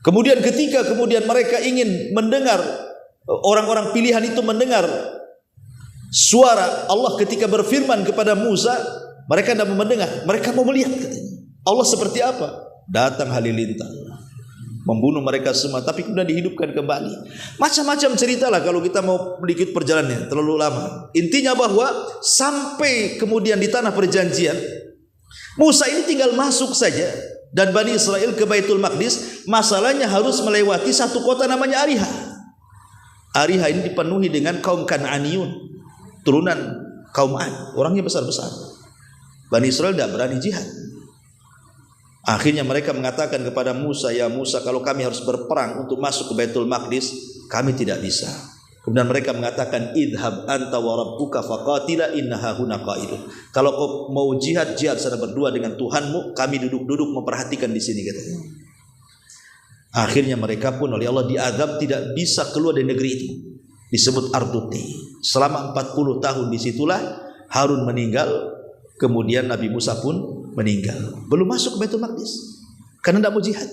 Kemudian ketika mereka ingin mendengar, orang-orang pilihan itu mendengar suara Allah ketika berfirman kepada Musa, mereka tidak mau mendengar, mereka mau melihat katanya. Allah seperti apa? Datang halilintar, membunuh mereka semua, tapi kemudian dihidupkan kembali. Macam-macam ceritalah kalau kita mau sedikit perjalanannya, terlalu lama. Intinya bahwa sampai kemudian di tanah perjanjian, Musa ini tinggal masuk saja dan Bani Israel ke Baitul Maqdis. Masalahnya harus melewati satu kota namanya Ariha. Ariha ini dipenuhi dengan kaum Kan'aniyun, turunan kaum Ad, orangnya besar-besar. Bani Israel tidak berani jihad. Akhirnya mereka mengatakan kepada Musa, ya Musa, kalau kami harus berperang untuk masuk ke Baitul Maqdis, kami tidak bisa. Kemudian mereka mengatakan, idhab anta wa rabbuka faqatila innaha huna qa'idun. Kalau kau mau jihad sana berdua dengan Tuhanmu, kami duduk-duduk memperhatikan di sini, katanya. Akhirnya mereka pun oleh Allah diazab, tidak bisa keluar dari negeri itu. Disebut Arduti. Selama 40 tahun disitulah Harun meninggal, kemudian Nabi Musa pun meninggal. Belum masuk ke Baitul Maqdis karena tidak mau jihad.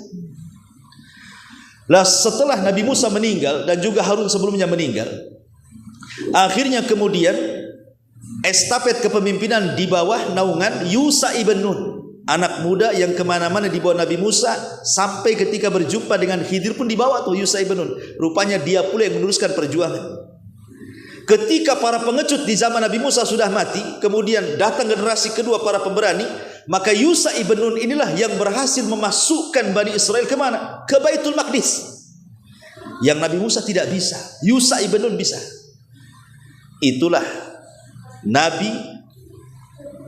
Lah setelah Nabi Musa meninggal dan juga Harun sebelumnya meninggal, akhirnya kemudian estafet kepemimpinan di bawah naungan Yusha ibn Nun, anak muda yang kemana-mana di bawah Nabi Musa, sampai ketika berjumpa dengan Khidir pun dibawa tuh Yusha ibn Nun. Rupanya dia pula yang meneruskan perjuangan. Ketika para pengecut di zaman Nabi Musa sudah mati, kemudian datang generasi kedua para pemberani, maka Yusha ibn Nun inilah yang berhasil memasukkan Bani Israel kemana? Ke Baitul Maqdis. Yang Nabi Musa tidak bisa, Yusha ibn Nun bisa. Itulah Nabi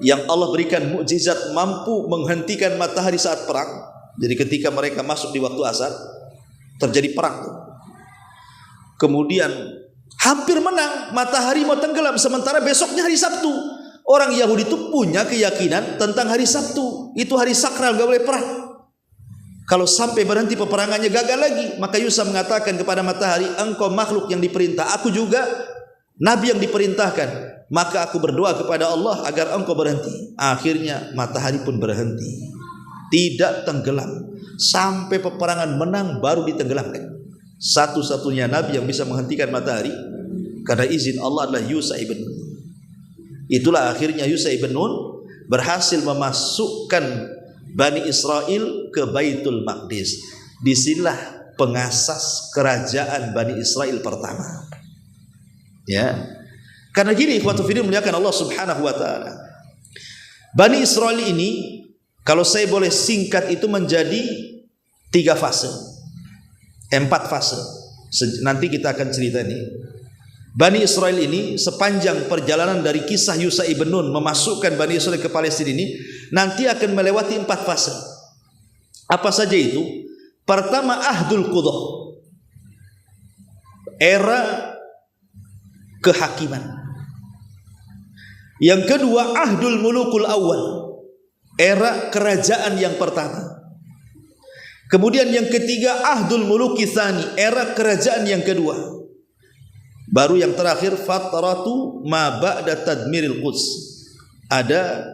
yang Allah berikan mukjizat mampu menghentikan matahari saat perang. Jadi ketika mereka masuk di waktu asar, terjadi perang. Kemudian hampir menang, matahari mau tenggelam, sementara besoknya hari Sabtu. Orang Yahudi itu punya keyakinan tentang hari Sabtu, itu hari sakral, gak boleh perang. Kalau sampai berhenti peperangannya gagal lagi, maka Yusha mengatakan kepada matahari, engkau makhluk yang diperintah, aku juga nabi yang diperintahkan, maka aku berdoa kepada Allah agar engkau berhenti. Akhirnya matahari pun berhenti, tidak tenggelam sampai peperangan menang baru ditenggelamkan. Satu-satunya nabi yang bisa menghentikan matahari karena izin Allah adalah Yusha ibn Nun. Itulah akhirnya Yusha ibn Nun berhasil memasukkan Bani Israel ke Baitul Maqdis. Disinilah pengasas kerajaan Bani Israel pertama. Ya, karena gini, ikhwatu fillah muliakan Allah Subhanahu wa taala. Bani Israel ini, kalau saya boleh singkat, itu menjadi 3 fase, 4 fase. Nanti kita akan cerita ini. Bani Israel ini sepanjang perjalanan dari kisah Yusha ibn Nun memasukkan Bani Israel ke Palestina ini, nanti akan melewati 4 fase. Apa saja itu? Pertama, Ahdul Qudah, era kehakiman. Yang kedua, Ahdul Mulukul Awal, era kerajaan yang pertama. Kemudian yang ketiga, Ahdul Muluki Tsani, era kerajaan yang kedua. Baru yang terakhir, fatratu ma ba'da tadmiril Quds, ada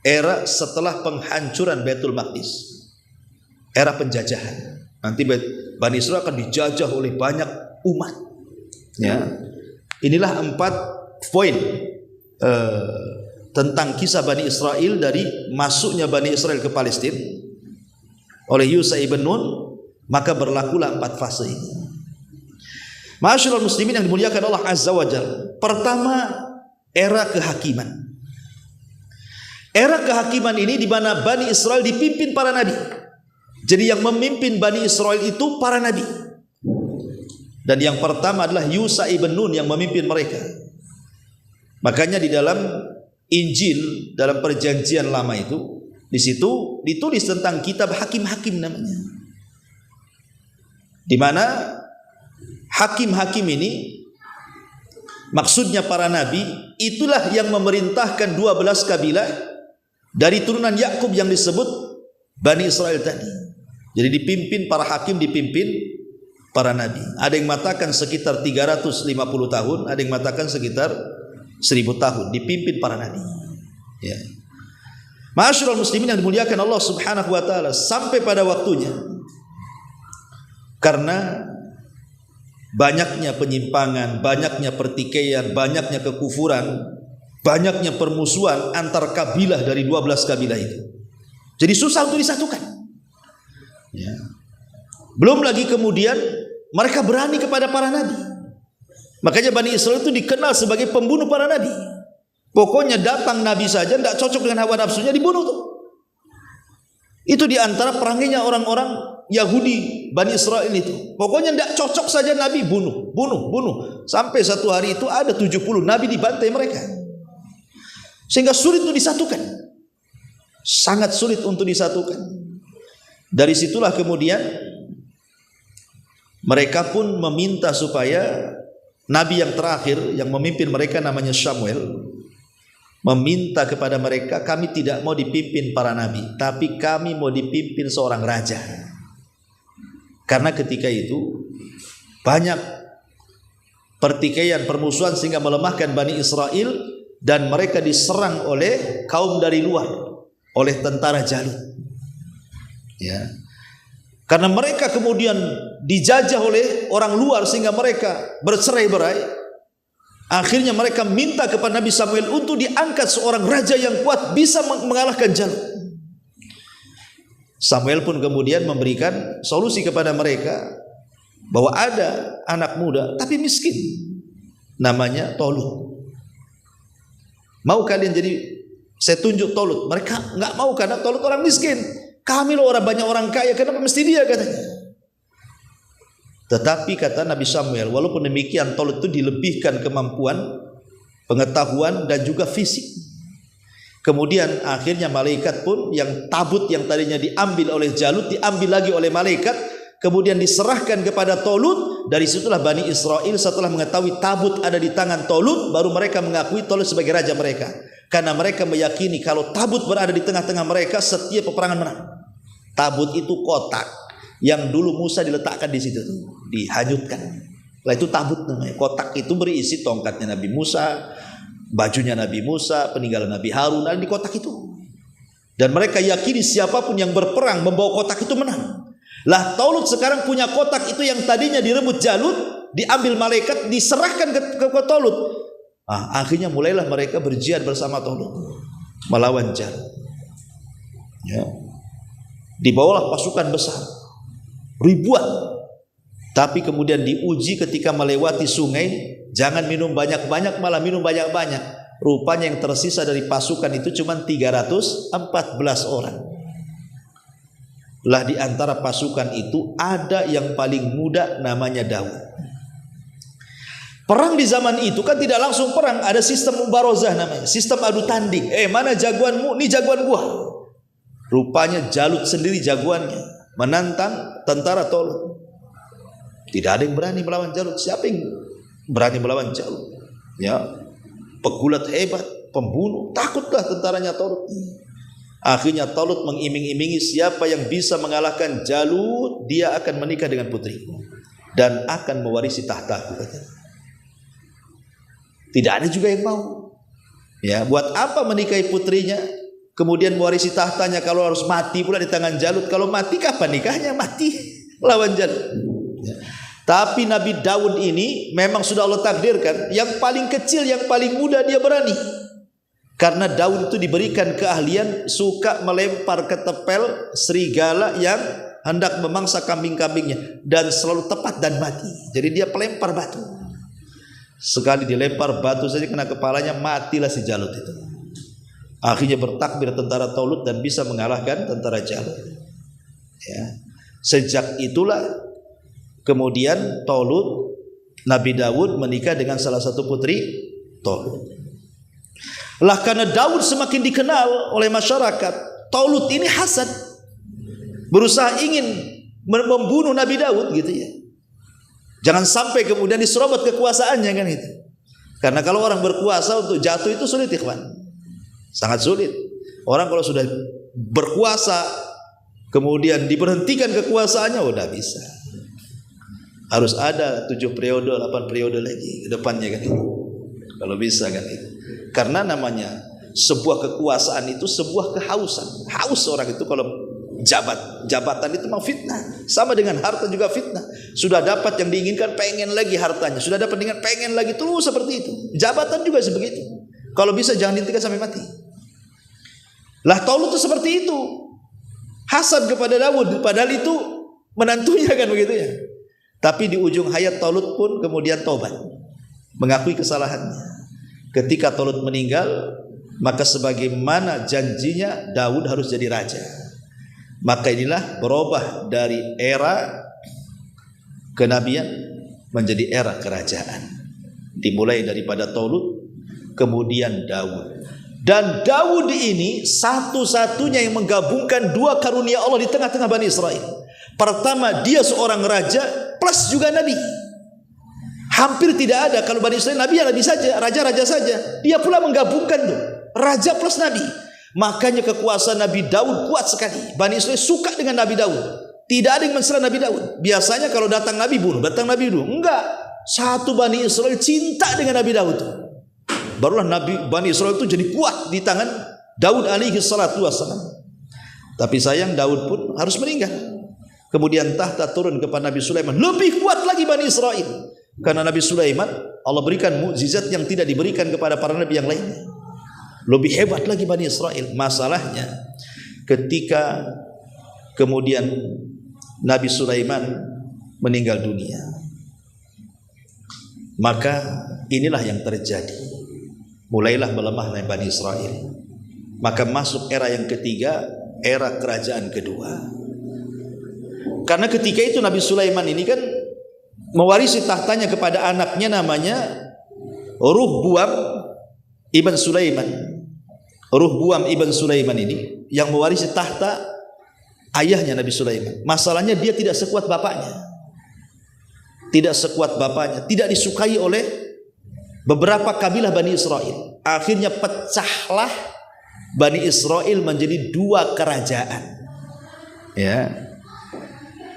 era setelah penghancuran Baitul Maqdis, era penjajahan. Nanti Bani Israel akan dijajah oleh banyak umat. Ya, inilah 4 poin tentang kisah Bani Israel dari masuknya Bani Israel ke Palestina oleh Yusha ibn Nun. Maka berlakulah 4 fase ini. Ma'asyiral muslimin yang dimuliakan Allah Azza wa Jalla. Pertama, era kehakiman. Era kehakiman ini di mana Bani Israel dipimpin para nabi. Jadi yang memimpin Bani Israel itu para nabi. Dan yang pertama adalah Yusha ibn Nun yang memimpin mereka. Makanya di dalam Injil, dalam perjanjian lama itu, di situ ditulis tentang kitab hakim-hakim namanya. Di mana hakim-hakim ini maksudnya para nabi, itulah yang memerintahkan 12 kabilah dari turunan Yakub yang disebut Bani Israel tadi. Jadi dipimpin para hakim, dipimpin para nabi. Ada yang mengatakan sekitar 350 tahun, ada yang mengatakan sekitar 1000 tahun dipimpin para nabi. Ya. Ma'asyiral muslimin yang dimuliakan Allah Subhanahu wa taala, sampai pada waktunya, karena banyaknya penyimpangan, banyaknya pertikaian, banyaknya kekufuran, banyaknya permusuhan antar kabilah dari 12 kabilah itu. Jadi susah untuk disatukan. Ya. Belum lagi kemudian mereka berani kepada para nabi. Makanya Bani Israel itu dikenal sebagai pembunuh para nabi. Pokoknya datang nabi saja tidak cocok dengan hawa nafsunya, dibunuh tuh. Itu diantara perangainya orang-orang Yahudi Bani Israel itu. Pokoknya tidak cocok saja nabi, bunuh. Sampai satu hari itu ada 70 nabi dibantai mereka. Sehingga sulit untuk disatukan. Sangat sulit untuk disatukan. Dari situlah kemudian mereka pun meminta supaya nabi yang terakhir yang memimpin mereka namanya Samuel, meminta kepada mereka, kami tidak mau dipimpin para nabi, tapi kami mau dipimpin seorang raja. Karena ketika itu banyak pertikaian, permusuhan sehingga melemahkan Bani Israel dan mereka diserang oleh kaum dari luar, oleh tentara Jalut. Ya. Karena mereka kemudian dijajah oleh orang luar sehingga mereka bercerai-berai. Akhirnya mereka minta kepada Nabi Samuel untuk diangkat seorang raja yang kuat bisa mengalahkan Jalut. Samuel pun kemudian memberikan solusi kepada mereka bahwa ada anak muda tapi miskin namanya Tolut. Mau kalian jadi saya tunjuk Tolut? Mereka enggak mau karena Tolut orang miskin. Kami loh orang banyak orang kaya, kenapa mesti dia katanya. Tetapi kata Nabi Samuel, walaupun demikian Tolut itu dilebihkan kemampuan, pengetahuan dan juga fisik. Kemudian akhirnya malaikat pun yang tabut yang tadinya diambil oleh Jalut diambil lagi oleh malaikat, kemudian diserahkan kepada Tolut. Dari situlah Bani Israel setelah mengetahui tabut ada di tangan Tolut, baru mereka mengakui Tolut sebagai raja mereka. Karena mereka meyakini kalau tabut berada di tengah-tengah mereka, setiap peperangan menang. Tabut itu kotak yang dulu Musa diletakkan di situ, dihanyutkan. Lah itu tabut namanya. Kotak itu berisi tongkatnya Nabi Musa, bajunya Nabi Musa, peninggalan Nabi Harun ada di kotak itu. Dan mereka yakini siapapun yang berperang membawa kotak itu menang. Lah Tolut sekarang punya kotak itu yang tadinya direbut Jalut, diambil malaikat, diserahkan ke Tolut. Akhirnya mulailah mereka berjihad bersama Tolut melawan Jalut. Ya. Dibawalah pasukan besar ribuan, tapi kemudian diuji ketika melewati sungai, jangan minum banyak-banyak, malah minum banyak-banyak. Rupanya yang tersisa dari pasukan itu cuma 314 orang. Lah di antara pasukan itu ada yang paling muda namanya Daud. Perang di zaman itu kan tidak langsung perang, ada sistem mubarozah namanya, sistem adu tanding. Mana jagoanmu? Ini jagoan gua. Rupanya Jalut sendiri jagoannya menantang tentara Tolut. Tidak ada yang berani melawan Jalut. Siapa yang berani melawan Jalut? Ya, pegulat hebat, pembunuh, takutlah tentaranya Tolut. Akhirnya Tolut mengiming-imingi siapa yang bisa mengalahkan Jalut, dia akan menikah dengan putriku dan akan mewarisi tahtaku. Tidak ada juga yang mau. Ya, buat apa menikahi putrinya? Kemudian mewarisi tahtanya kalau harus mati pula di tangan Jalut. Kalau mati kapan nikahnya? Mati lawan Jalut. Ya. Tapi Nabi Daud ini memang sudah Allah takdirkan yang paling kecil, yang paling muda dia berani. Karena Daud itu diberikan keahlian suka melempar ketepel serigala yang hendak memangsa kambing-kambingnya dan selalu tepat dan mati. Jadi dia pelempar batu. Sekali dilempar batu saja kena kepalanya, matilah si Jalut itu. Akhirnya bertakbir tentara Tolut dan bisa mengalahkan tentara Jalut. Ya. Sejak itulah kemudian Tolut, Nabi Daud menikah dengan salah satu putri Tolut. Lah karena Daud semakin dikenal oleh masyarakat, Tolut ini hasad, berusaha ingin membunuh Nabi Daud gitu ya. Jangan sampai kemudian diserobot kekuasaannya kan itu. Karena kalau orang berkuasa untuk jatuh itu sulit ikhwan. Sangat sulit. Orang kalau sudah berkuasa kemudian diberhentikan kekuasaannya udah bisa. Harus ada 7 periode, 8 periode lagi ke depannya kan itu. Kalau bisa kan itu. Karena namanya sebuah kekuasaan itu sebuah kehausan. Haus orang itu kalau jabatan itu memang fitnah. Sama dengan harta juga fitnah. Sudah dapat yang diinginkan pengen lagi hartanya. Sudah dapat dengan pengen lagi terus seperti itu. Jabatan juga sebegitu. Kalau bisa jangan dihentikan sampai mati. Lah Tolut itu seperti itu. Hasad kepada Daud, padahal itu menantunya kan begitu ya. Tapi di ujung hayat Tolut pun kemudian tobat, mengakui kesalahannya. Ketika Tolut meninggal, maka sebagaimana janjinya Daud harus jadi raja. Maka inilah berubah dari era kenabian menjadi era kerajaan. Dimulai daripada Tolut, kemudian Daud. Dan Daud ini satu-satunya yang menggabungkan 2 karunia Allah di tengah-tengah Bani Israel. Pertama, dia seorang raja plus juga nabi. Hampir tidak ada. Kalau Bani Israel nabi ya nabi saja, raja-raja saja. Dia pula menggabungkan tuh, raja plus nabi. Makanya kekuasaan Nabi Daud kuat sekali. Bani Israel suka dengan Nabi Daud. Tidak ada yang mencela Nabi Daud. Biasanya kalau datang Nabi bunuh, datang Nabi bunuh. Enggak. Satu Bani Israel cinta dengan Nabi Daud. Barulah Bani Israel itu jadi kuat di tangan Daud alaihi salatu wassalam. Tapi sayang Daud pun harus meninggal. Kemudian tahta turun kepada Nabi Sulaiman. Lebih kuat lagi Bani Israel. Karena Nabi Sulaiman Allah berikan mukjizat yang tidak diberikan kepada para nabi yang lainnya. Lebih hebat lagi Bani Israel. Masalahnya ketika kemudian Nabi Sulaiman meninggal dunia, maka inilah yang terjadi. Mulailah melemahnya Bani Israel. Maka masuk era yang ketiga, era kerajaan kedua. Karena ketika itu Nabi Sulaiman ini kan mewarisi tahtanya kepada anaknya namanya Ruhbuam ibn Sulaiman. Ruhbuam ibn Sulaiman ini yang mewarisi tahta ayahnya Nabi Sulaiman. Masalahnya dia tidak sekuat bapaknya. Tidak sekuat bapaknya, tidak disukai oleh beberapa kabilah Bani Israel. Akhirnya pecahlah Bani Israel menjadi dua kerajaan. Ya.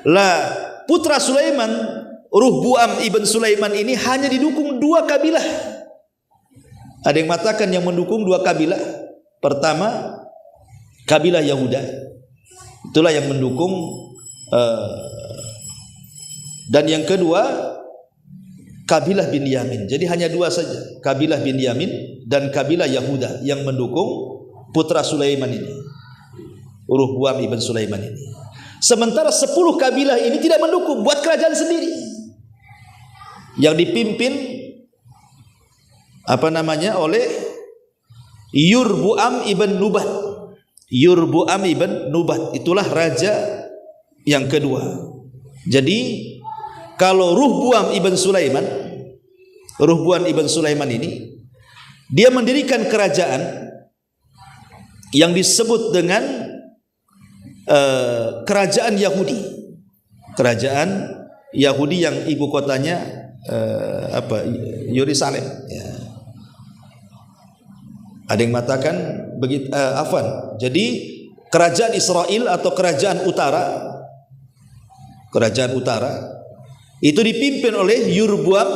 Lah putra Sulaiman, Ruhbuam ibn Sulaiman ini hanya didukung dua kabilah. Ada yang mengatakan yang mendukung dua kabilah. Pertama, kabilah Yahuda. Itulah yang mendukung. Dan yang kedua, kabilah Binyamin. Jadi hanya dua saja, kabilah Binyamin dan kabilah Yahuda yang mendukung putra Sulaiman ini, Ruhbuam ibn Sulaiman ini. Sementara 10 kabilah ini tidak mendukung, buat kerajaan sendiri yang dipimpin oleh Yurbuam ibn Nubat. Yurbuam ibn Nubat itulah raja yang kedua. Jadi kalau Ruhbuam ibn Sulaiman ini dia mendirikan kerajaan yang disebut dengan kerajaan Yahudi. Kerajaan Yahudi yang ibu kotanya Yerusalem. Ya. Ada yang mengatakan begitu. Jadi kerajaan Israel atau kerajaan utara itu dipimpin oleh Yurbuam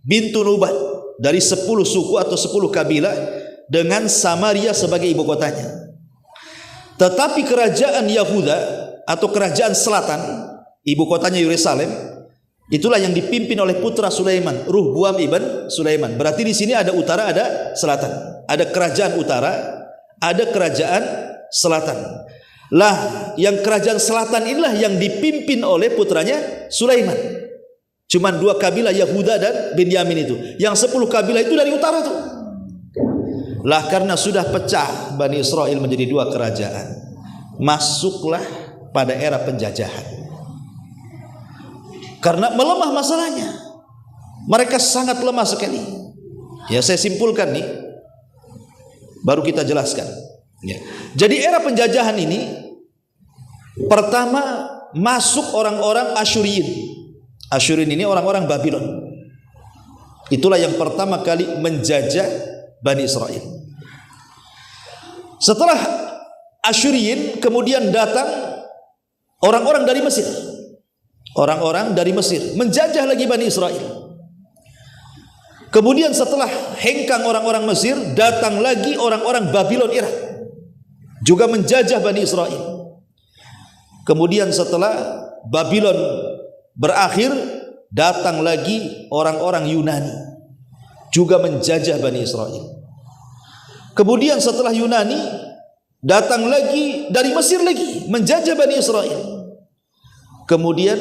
bintu Nubat dari 10 suku atau 10 kabilah dengan Samaria sebagai ibu kotanya. Tetapi kerajaan Yahuda atau kerajaan selatan, ibu kotanya Yerusalem, itulah yang dipimpin oleh putra Sulaiman, Ruhbuam ibn Sulaiman. Berarti di sini ada utara, ada selatan. Ada kerajaan utara, ada kerajaan selatan. Lah, yang kerajaan selatan inilah yang dipimpin oleh putranya Sulaiman. Cuman 2 kabilah Yahuda dan Binyamin itu. Yang 10 kabilah itu dari utara tuh. Lah karena sudah pecah Bani Israel menjadi 2 kerajaan, masuklah pada era penjajahan. Karena melemah masalahnya, mereka sangat lemah sekali. Ya, saya simpulkan nih, baru kita jelaskan. Ya. Jadi era penjajahan ini pertama masuk orang-orang Asyuriyin. Asyuriyin ini orang-orang Babylon. Itulah yang pertama kali menjajah Bani Israel. Setelah Asyuriyin kemudian datang orang-orang dari Mesir. Orang-orang dari Mesir menjajah lagi Bani Israel. Kemudian setelah hengkang orang-orang Mesir, datang lagi orang-orang Babylon Irak, juga menjajah Bani Israel. Kemudian setelah Babylon berakhir, datang lagi orang-orang Yunani, juga menjajah Bani Israel. Kemudian setelah Yunani, datang lagi dari Mesir lagi, menjajah Bani Israel. Kemudian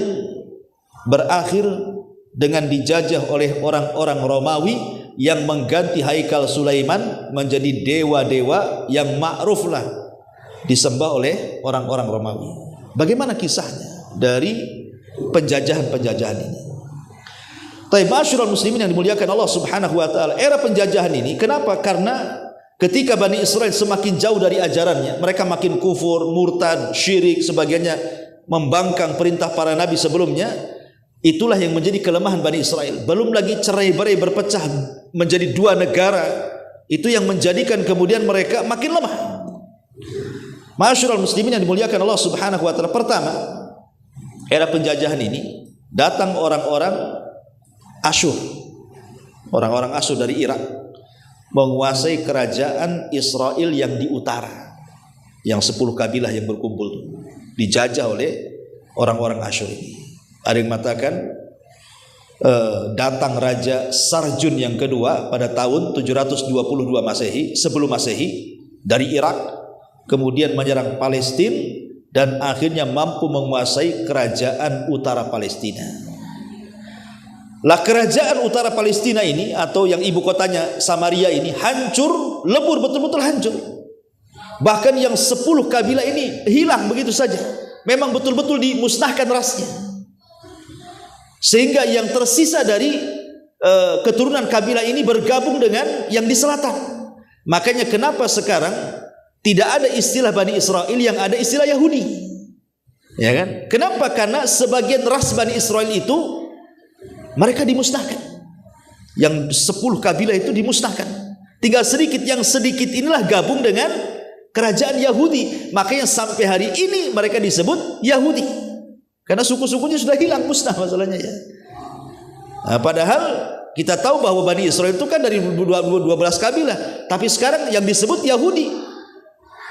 berakhir dengan dijajah oleh orang-orang Romawi yang mengganti Haikal Sulaiman menjadi dewa-dewa yang ma'ruflah disembah oleh orang-orang Romawi. Bagaimana kisahnya dari penjajahan-penjajahan ini? Ma'asyiral muslimin yang dimuliakan Allah Subhanahu wa taala, era penjajahan ini kenapa? Karena ketika Bani Israel semakin jauh dari ajarannya, mereka makin kufur, murtad, syirik, sebagiannya membangkang perintah para nabi sebelumnya, Itulah yang menjadi kelemahan Bani Israel. Belum lagi cerai-berai berpecah menjadi dua negara. Itu yang menjadikan kemudian mereka makin lemah. Ma'asyiral muslimin yang dimuliakan Allah Subhanahu wa taala. Pertama, era penjajahan ini datang orang-orang Asyur. Orang-orang Asyur dari Irak menguasai kerajaan Israel yang di utara. Yang 10 kabilah yang berkumpul dijajah oleh orang-orang Asyur ini. Ada yang mengatakan datang Raja Sarjun yang kedua pada tahun 722 Masehi, sebelum Masehi, dari Irak, kemudian menyerang Palestina dan akhirnya mampu menguasai kerajaan utara Palestina. Lah kerajaan utara Palestina ini atau yang ibu kotanya Samaria ini hancur, lebur, betul-betul hancur. Bahkan yang 10 kabilah ini hilang begitu saja. Memang betul-betul dimusnahkan rasnya. Sehingga yang tersisa dari keturunan kabilah ini bergabung dengan yang di selatan. Makanya kenapa sekarang tidak ada istilah Bani Israel, yang ada istilah Yahudi. Ya kan? Kenapa? Karena sebagian ras Bani Israel itu mereka dimusnahkan. Yang 10 kabilah itu dimusnahkan. Tinggal sedikit, yang sedikit inilah gabung dengan kerajaan Yahudi. Makanya sampai hari ini mereka disebut Yahudi, karena suku-sukunya sudah hilang, musnah masalahnya ya. Nah, padahal kita tahu bahwa Bani Israel itu kan dari 12 kabilah, tapi sekarang yang disebut Yahudi.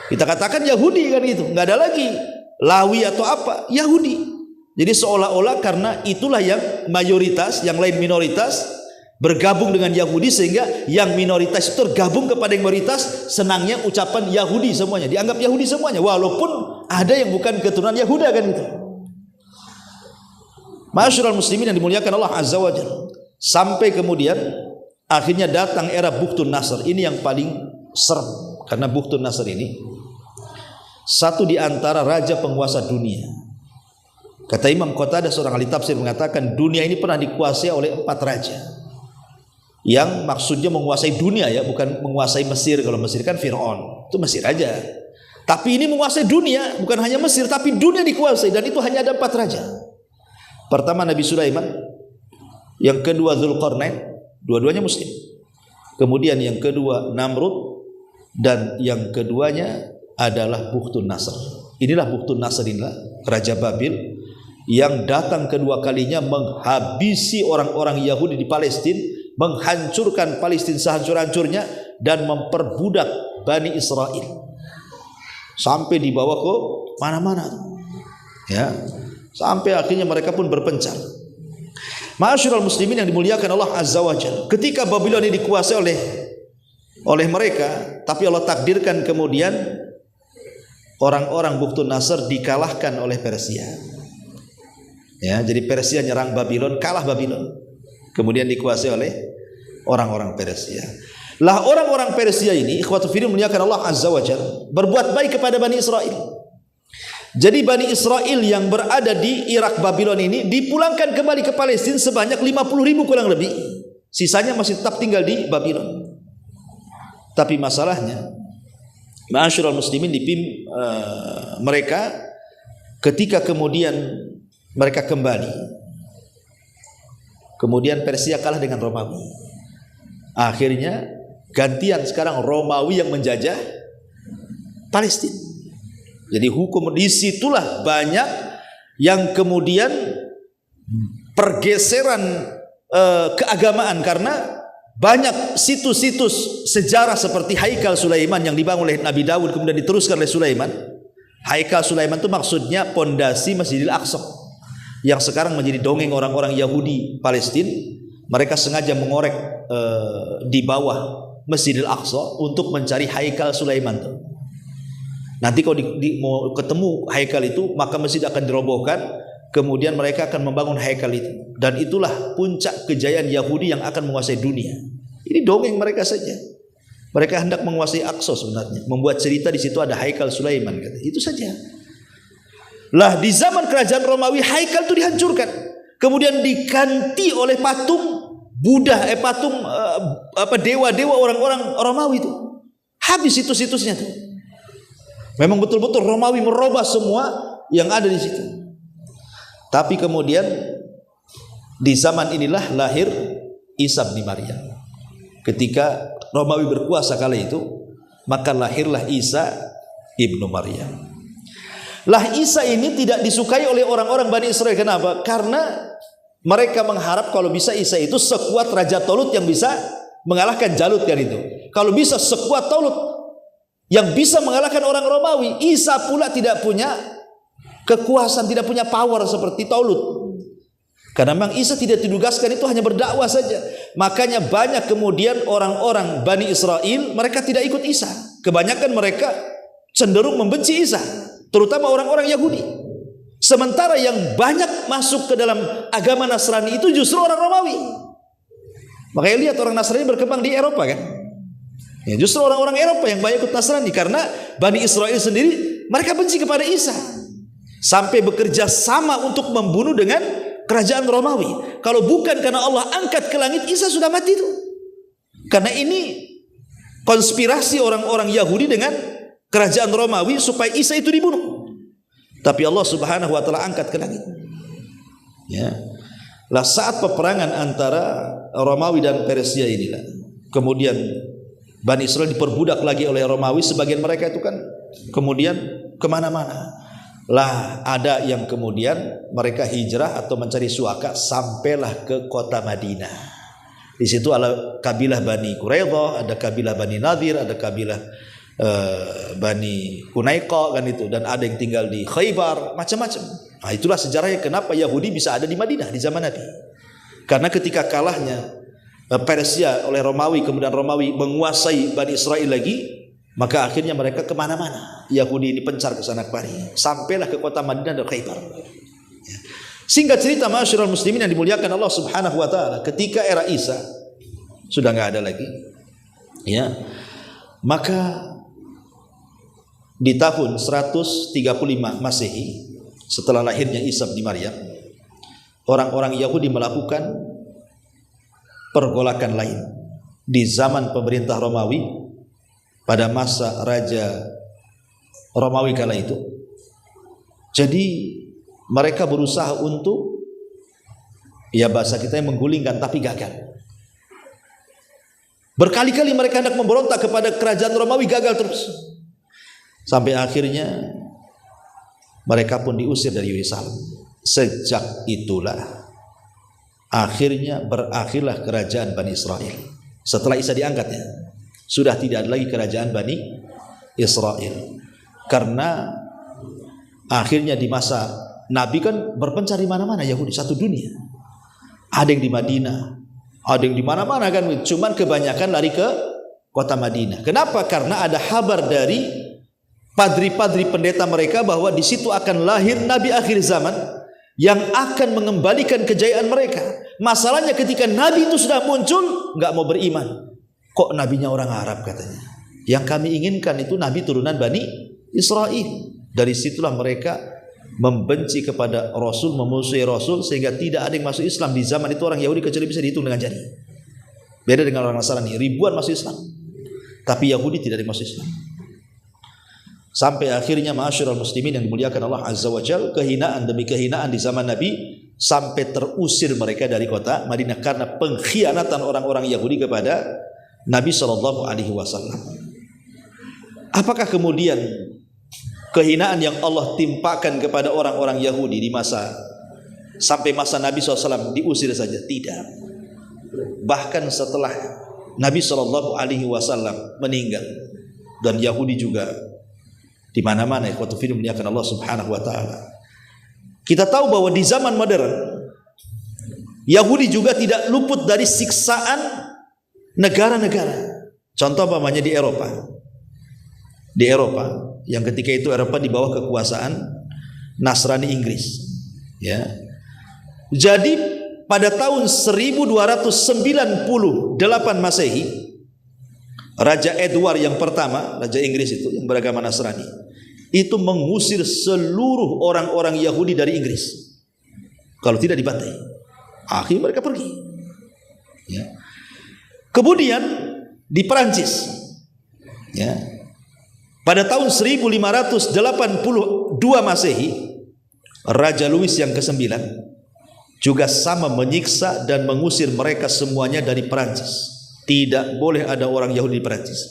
Kita katakan Yahudi kan gitu, nggak ada lagi Lawi atau apa, Yahudi. Jadi seolah-olah karena itulah yang mayoritas, yang lain minoritas, bergabung dengan Yahudi, sehingga yang minoritas itu tergabung kepada yang mayoritas. Senangnya ucapan Yahudi semuanya, dianggap Yahudi semuanya, walaupun ada yang bukan keturunan Yahuda kan gitu. Ma'asyiral muslimin yang dimuliakan Allah Azza wa Jalla. Sampai kemudian akhirnya datang era Bukhtun Nasr. Ini yang paling serem, karena Bukhtun Nasr ini satu di antara raja penguasa dunia. Kata Imam Qatadah, seorang ahli tafsir, mengatakan dunia ini pernah dikuasai oleh 4 raja. Yang maksudnya menguasai dunia ya, bukan menguasai Mesir. Kalau Mesir kan Fir'aun, itu Mesir aja. Tapi ini menguasai dunia, bukan hanya Mesir, tapi dunia dikuasai. Dan itu hanya ada 4 raja. Pertama Nabi Sulaiman, yang kedua Dzulqarnain, dua-duanya muslim. Kemudian yang kedua Namrud, dan yang keduanya adalah Bukhtun Nasr. Inilah Bukhtun Nasr, inilah Raja Babil yang datang kedua kalinya menghabisi orang-orang Yahudi di Palestina, menghancurkan Palestina sehancur-hancurnya, dan memperbudak Bani Israel sampai dibawa ke mana-mana ya, sampai akhirnya mereka pun berpencar. Ma'asyiral muslimin yang dimuliakan Allah Azza wa Jalla, ketika Babylon ini dikuasai oleh mereka, tapi Allah takdirkan kemudian orang-orang Bukhtun Nasr dikalahkan oleh Persia. Ya, jadi Persia nyerang Babylon, kalah Babylon, kemudian dikuasai oleh orang-orang Persia. Lah orang-orang Persia ini, ikhwatu fillah muliakan Allah Azza wa Jalla, berbuat baik kepada Bani Israel. Jadi Bani Israel yang berada di Irak, Babylon ini dipulangkan kembali ke Palestina sebanyak 50.000 kurang lebih. Sisanya masih tetap tinggal di Babylon. Tapi masalahnya, ma'asyiral muslimin, mereka ketika kemudian mereka kembali, kemudian Persia kalah dengan Romawi. Akhirnya gantian sekarang Romawi yang menjajah Palestina. Jadi hukum disitulah banyak yang kemudian pergeseran keagamaan, karena banyak situs-situs sejarah seperti Haikal Sulaiman yang dibangun oleh Nabi Daud kemudian diteruskan oleh Sulaiman. Haikal Sulaiman itu maksudnya pondasi Masjidil Aqsa yang sekarang menjadi dongeng orang-orang Yahudi Palestina. Mereka sengaja mengorek di bawah Masjidil Aqsa untuk mencari Haikal Sulaiman itu. Nanti kalau mau ketemu Haikal itu, maka masjid akan dirobohkan, kemudian mereka akan membangun Haikal itu, dan itulah puncak kejayaan Yahudi yang akan menguasai dunia. Ini dongeng mereka saja. Mereka hendak menguasai Aqsa sebenarnya, membuat cerita di situ ada Haikal Sulaiman, itu saja. Lah di zaman kerajaan Romawi, Haikal itu dihancurkan, kemudian diganti oleh patung Buddha, patung dewa-dewa orang-orang Romawi itu. Habis situs-situsnya tuh. Memang betul-betul Romawi merubah semua yang ada di situ. Tapi kemudian Di zaman inilah lahir Isa bin Maryam. Ketika Romawi berkuasa kala itu, maka lahirlah Isa ibnu Maryam. Lah Isa ini tidak disukai oleh orang-orang Bani Israel. Kenapa? Karena mereka mengharap kalau bisa Isa itu sekuat Raja Tolut yang bisa mengalahkan Jalut kan itu. Kalau bisa sekuat Tolut yang bisa mengalahkan orang Romawi, Isa pula tidak punya kekuasaan, tidak punya power seperti Tolut. Karena memang Isa tidak ditugaskan itu hanya berdakwah saja. Makanya banyak kemudian orang-orang Bani Israel mereka tidak ikut Isa. Kebanyakan mereka cenderung membenci Isa, terutama orang-orang Yahudi. Sementara yang banyak masuk ke dalam agama Nasrani itu justru orang Romawi. Makanya lihat orang Nasrani berkembang di Eropa kan. Ya, justru orang-orang Eropa yang banyak ikut Nasrani karena Bani Israel sendiri mereka benci kepada Isa. Sampai bekerja sama untuk membunuh dengan kerajaan Romawi. Kalau bukan karena Allah angkat ke langit, Isa sudah mati itu. Karena ini konspirasi orang-orang Yahudi dengan kerajaan Romawi supaya Isa itu dibunuh. Tapi Allah Subhanahu wa taala angkat ke langit. Ya. Lah saat peperangan antara Romawi dan Persia inilah, kemudian Bani Israel diperbudak lagi oleh Romawi. Sebagian mereka itu kan kemudian kemana-mana. Lah ada yang kemudian mereka hijrah atau mencari suaka sampailah ke kota Madinah. Di situ ada kabilah Bani Quraidah, ada kabilah Bani Nadir, ada kabilah Bani Hunayqa kan itu, dan ada yang tinggal di Khaybar, macam-macam. Nah, itulah sejarahnya kenapa Yahudi bisa ada di Madinah di zaman Nabi. Karena ketika kalahnya Persia oleh Romawi, kemudian Romawi menguasai Bani Israel lagi, maka akhirnya mereka kemana-mana. Yahudi ini pencar ke sana kemari, sampailah ke kota Madinah dan Khaybar. Singkat cerita, ma'asyiral muslimin yang dimuliakan Allah Subhanahu wa taala, ketika era Isa sudah enggak ada lagi, ya, maka di tahun 135 Masehi setelah lahirnya Isa bin Maryam, orang-orang Yahudi melakukan pergolakan lain di zaman pemerintah Romawi pada masa Raja Romawi kala itu. Jadi mereka berusaha untuk, ya bahasa kita yang menggulingkan, tapi gagal. Berkali-kali mereka hendak memberontak kepada kerajaan Romawi, gagal terus. Sampai akhirnya mereka pun diusir dari Yerusalem. Sejak itulah akhirnya berakhirlah kerajaan Bani Israel. Setelah Isa diangkatnya, sudah tidak ada lagi kerajaan Bani Israel. Karena akhirnya di masa Nabi kan berpencar di mana-mana Yahudi, satu dunia. Ada yang di Madinah, ada yang di mana-mana kan, cuman kebanyakan lari ke kota Madinah. Kenapa? Karena ada kabar dari padri-padri pendeta mereka bahwa di situ akan lahir nabi akhir zaman yang akan mengembalikan kejayaan mereka. Masalahnya ketika nabi itu sudah muncul, nggak mau beriman. Kok nabinya orang Arab katanya? Yang kami inginkan itu nabi turunan Bani Israel. Dari situlah mereka membenci kepada Rasul, memusuhi Rasul, sehingga tidak ada yang masuk Islam di zaman itu. Orang Yahudi kecuali bisa dihitung dengan jari. Beda dengan orang Nasrani, ribuan masuk Islam, tapi Yahudi tidak ada yang masuk Islam. Sampai akhirnya ma'asyiral muslimin yang dimuliakan Allah Azza wa Jalla, kehinaan demi kehinaan di zaman Nabi, sampai terusir mereka dari kota Madinah karena pengkhianatan orang-orang Yahudi kepada Nabi SAW. Apakah kemudian kehinaan yang Allah timpakan kepada orang-orang Yahudi di masa sampai masa Nabi SAW diusir saja? Tidak. Bahkan setelah Nabi SAW meninggal, dan Yahudi juga di mana-mana, ikhwatu fillah muliakan Allah Subhanahu wa taala. Kita tahu bahwa di zaman modern Yahudi juga tidak luput dari siksaan negara-negara. Contoh umpamanya di Eropa. Di Eropa yang ketika itu Eropa di bawah kekuasaan Nasrani Inggris, ya. Jadi pada tahun 1298 Masehi, Raja Edward yang pertama, Raja Inggris itu yang beragama Nasrani, itu mengusir seluruh orang-orang Yahudi dari Inggris. Kalau tidak dibantai, akhirnya mereka pergi, ya. Kemudian di Perancis, ya, pada tahun 1582 Masehi, Raja Louis yang ke-9 juga sama menyiksa dan mengusir mereka semuanya dari Perancis. Tidak boleh ada orang Yahudi di Perancis.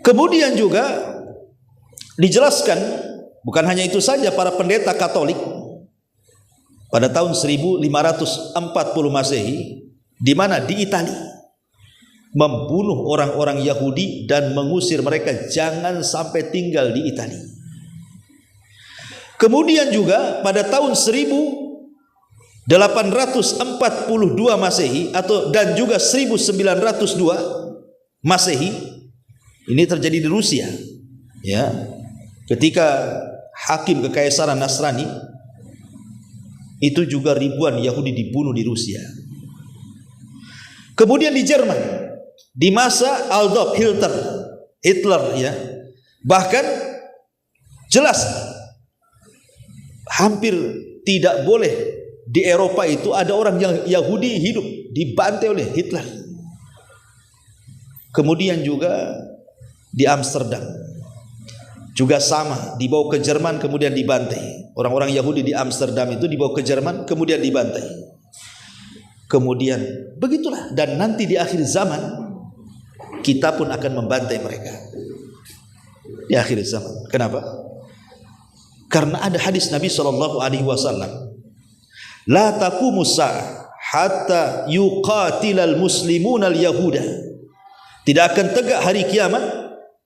Kemudian juga dijelaskan, bukan hanya itu saja, para pendeta Katolik pada tahun 1540 Masehi, di mana di Italia membunuh orang-orang Yahudi dan mengusir mereka jangan sampai tinggal di Italia. Kemudian juga pada tahun 1842 Masehi dan juga 1902 Masehi, ini terjadi di Rusia, ya, ketika hakim kekaisaran Nasrani itu juga ribuan Yahudi dibunuh di Rusia. Kemudian di Jerman di masa Adolf Hitler, ya, bahkan jelas hampir tidak boleh di Eropa itu ada orang yang Yahudi hidup, dibantai oleh Hitler. Kemudian juga di Amsterdam juga sama, dibawa ke Jerman kemudian dibantai. Orang-orang Yahudi di Amsterdam itu dibawa ke Jerman kemudian dibantai. Kemudian begitulah, dan nanti di akhir zaman kita pun akan membantai mereka di akhir zaman. Kenapa? Karena ada hadis Nabi SAW, la taqumus sa'ah hatta yuqatilal muslimun al yahuda. Tidak akan tegak hari kiamat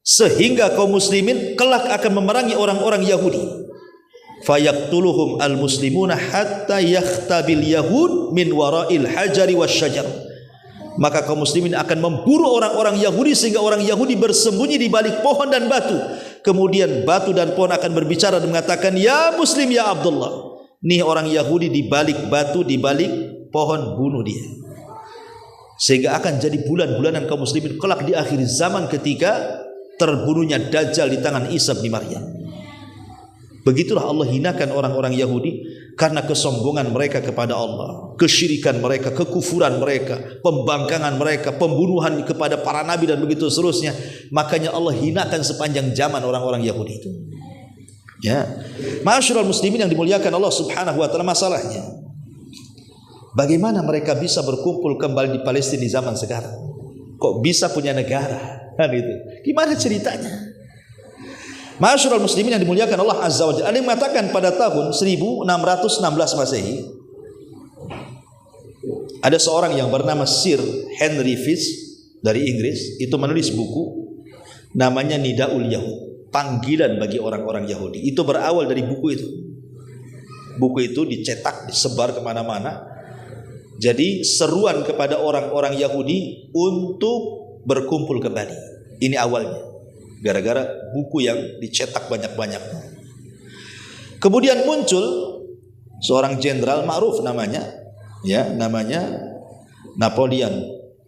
sehingga kaum muslimin kelak akan memerangi orang-orang Yahudi. Fayaqtuluhum al muslimuna hatta yakhtabil yahud min wara'il hajari wasyajar. Maka kaum muslimin akan memburu orang-orang Yahudi sehingga orang Yahudi bersembunyi di balik pohon dan batu. Kemudian batu dan pohon akan berbicara dan mengatakan, ya Muslim ya Abdullah. Nih orang Yahudi di balik batu, di balik pohon, bunuh dia. Sehingga akan jadi bulan-bulanan kaum muslimin kelak di akhir zaman ketika terbunuhnya Dajjal di tangan Isa bin Maryam. Begitulah Allah hinakan orang-orang Yahudi karena kesombongan mereka kepada Allah, kesyirikan mereka, kekufuran mereka, pembangkangan mereka, pembunuhan kepada para nabi dan begitu seterusnya. Makanya Allah hinakan sepanjang zaman orang-orang Yahudi itu. Ya, ma'asyiral muslimin yang dimuliakan Allah Subhanahu wa taala, masalahnya bagaimana mereka bisa berkumpul kembali di Palestina di zaman sekarang? Kok bisa punya negara? Kan itu. Gimana ceritanya? Ma'asyiral muslimin yang dimuliakan Allah Azza wa Jalla, ada yang mengatakan pada tahun 1616 Masehi ada seorang yang bernama Sir Henry Fish dari Inggris, itu menulis buku namanya Nidaul Yahud, panggilan bagi orang-orang Yahudi. Itu berawal dari buku itu. Buku itu dicetak, disebar kemana-mana. Jadi seruan kepada orang-orang Yahudi untuk berkumpul kembali. Ini awalnya, gara-gara buku yang dicetak banyak-banyak. Kemudian muncul seorang jenderal ma'ruf namanya, ya, namanya Napoleon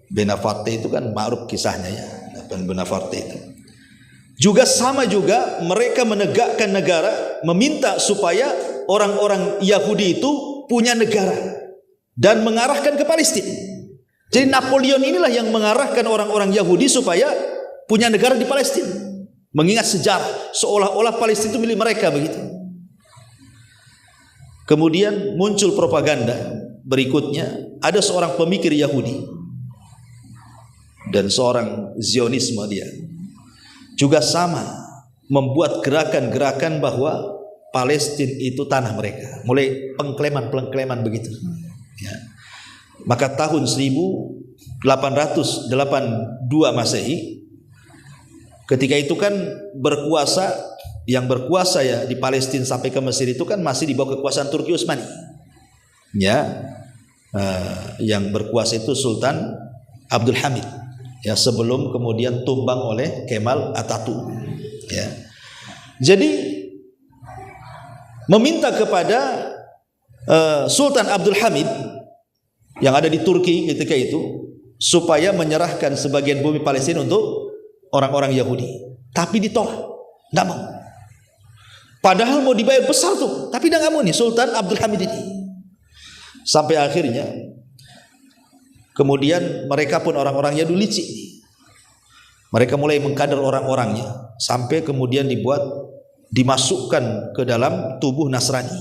Bonaparte. Itu kan ma'ruf kisahnya, ya, Napoleon Bonaparte itu. Juga sama juga mereka menegakkan negara, meminta supaya orang-orang Yahudi itu punya negara dan mengarahkan ke Palestina. Jadi Napoleon inilah yang mengarahkan orang-orang Yahudi supaya punya negara di Palestina. Mengingat sejarah, seolah-olah Palestina itu milik mereka begitu. Kemudian muncul propaganda berikutnya, ada seorang pemikir Yahudi dan seorang Zionisme, dia juga sama membuat gerakan-gerakan bahwa Palestina itu tanah mereka, mulai pengklaiman begitu. Ya. Maka tahun 1882 Masehi, ketika itu kan yang berkuasa ya di Palestina sampai ke Mesir itu kan masih di bawah kekuasaan Turki Utsmani. Ya, yang berkuasa itu Sultan Abdul Hamid. Ya, sebelum kemudian tumbang oleh Kemal Atatürk. Ya, jadi meminta kepada Sultan Abdul Hamid yang ada di Turki ketika itu supaya menyerahkan sebagian bumi Palestina untuk orang-orang Yahudi, tapi ditolak, nggak mau. Padahal mau dibayar besar tuh, tapi dia nggak mau nih Sultan Abdul Hamid ini. Sampai akhirnya, kemudian mereka pun orang-orangnya dulu licik. Mereka mulai mengkader orang-orangnya, sampai kemudian dimasukkan ke dalam tubuh Nasrani.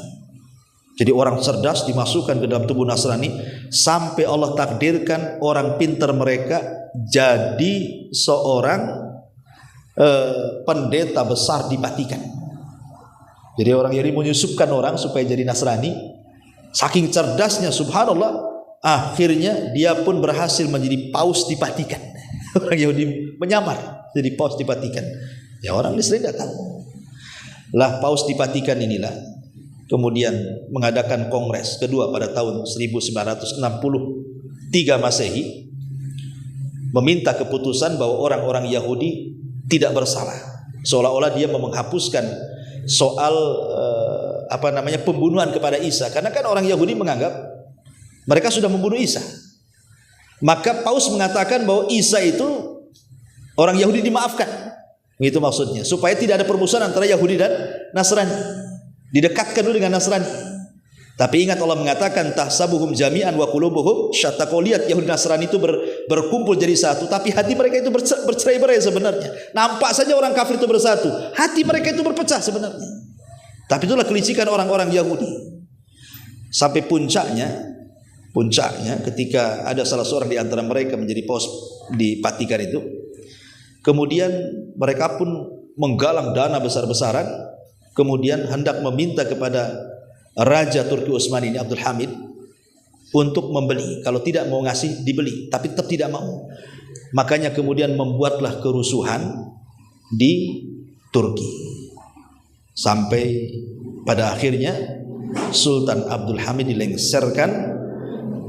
Jadi orang cerdas dimasukkan ke dalam tubuh Nasrani sampai Allah takdirkan orang pintar mereka jadi seorang pendeta besar di Vatikan. Jadi orang Yahudi menyusupkan orang supaya jadi Nasrani. Saking cerdasnya, subhanallah, akhirnya dia pun berhasil menjadi paus di Vatikan. Orang Yahudi menyamar jadi paus di Vatikan. Ya orang Israel tidak tahu. Lah paus di Vatikan inilah kemudian mengadakan kongres kedua pada tahun 1963 Masehi, meminta keputusan bahwa orang-orang Yahudi tidak bersalah, seolah-olah dia menghapuskan soal pembunuhan kepada Isa, karena kan orang Yahudi menganggap mereka sudah membunuh Isa. Maka Paus mengatakan bahwa Isa itu orang Yahudi dimaafkan, itu maksudnya, supaya tidak ada permusuhan antara Yahudi dan Nasrani. Didekatkan dulu dengan Nasrani. Tapi ingat Allah mengatakan tahsabuhum jami'an wa qulubuhum syatta. Kau lihat Yahudi Nasrani itu berkumpul jadi satu, tapi hati mereka itu bercerai-berai sebenarnya. Nampak saja orang kafir itu bersatu, hati mereka itu berpecah sebenarnya. Tapi itulah kelicikan orang-orang Yahudi. Sampai puncaknya ketika ada salah seorang di antara mereka menjadi paus di Vatikan itu, kemudian mereka pun menggalang dana besar-besaran, kemudian hendak meminta kepada Raja Turki Utsmani ini Abdul Hamid untuk membeli. Kalau tidak mau ngasih dibeli, tapi tetap tidak mau. Makanya kemudian membuatlah kerusuhan di Turki. Sampai pada akhirnya Sultan Abdul Hamid dilengserkan,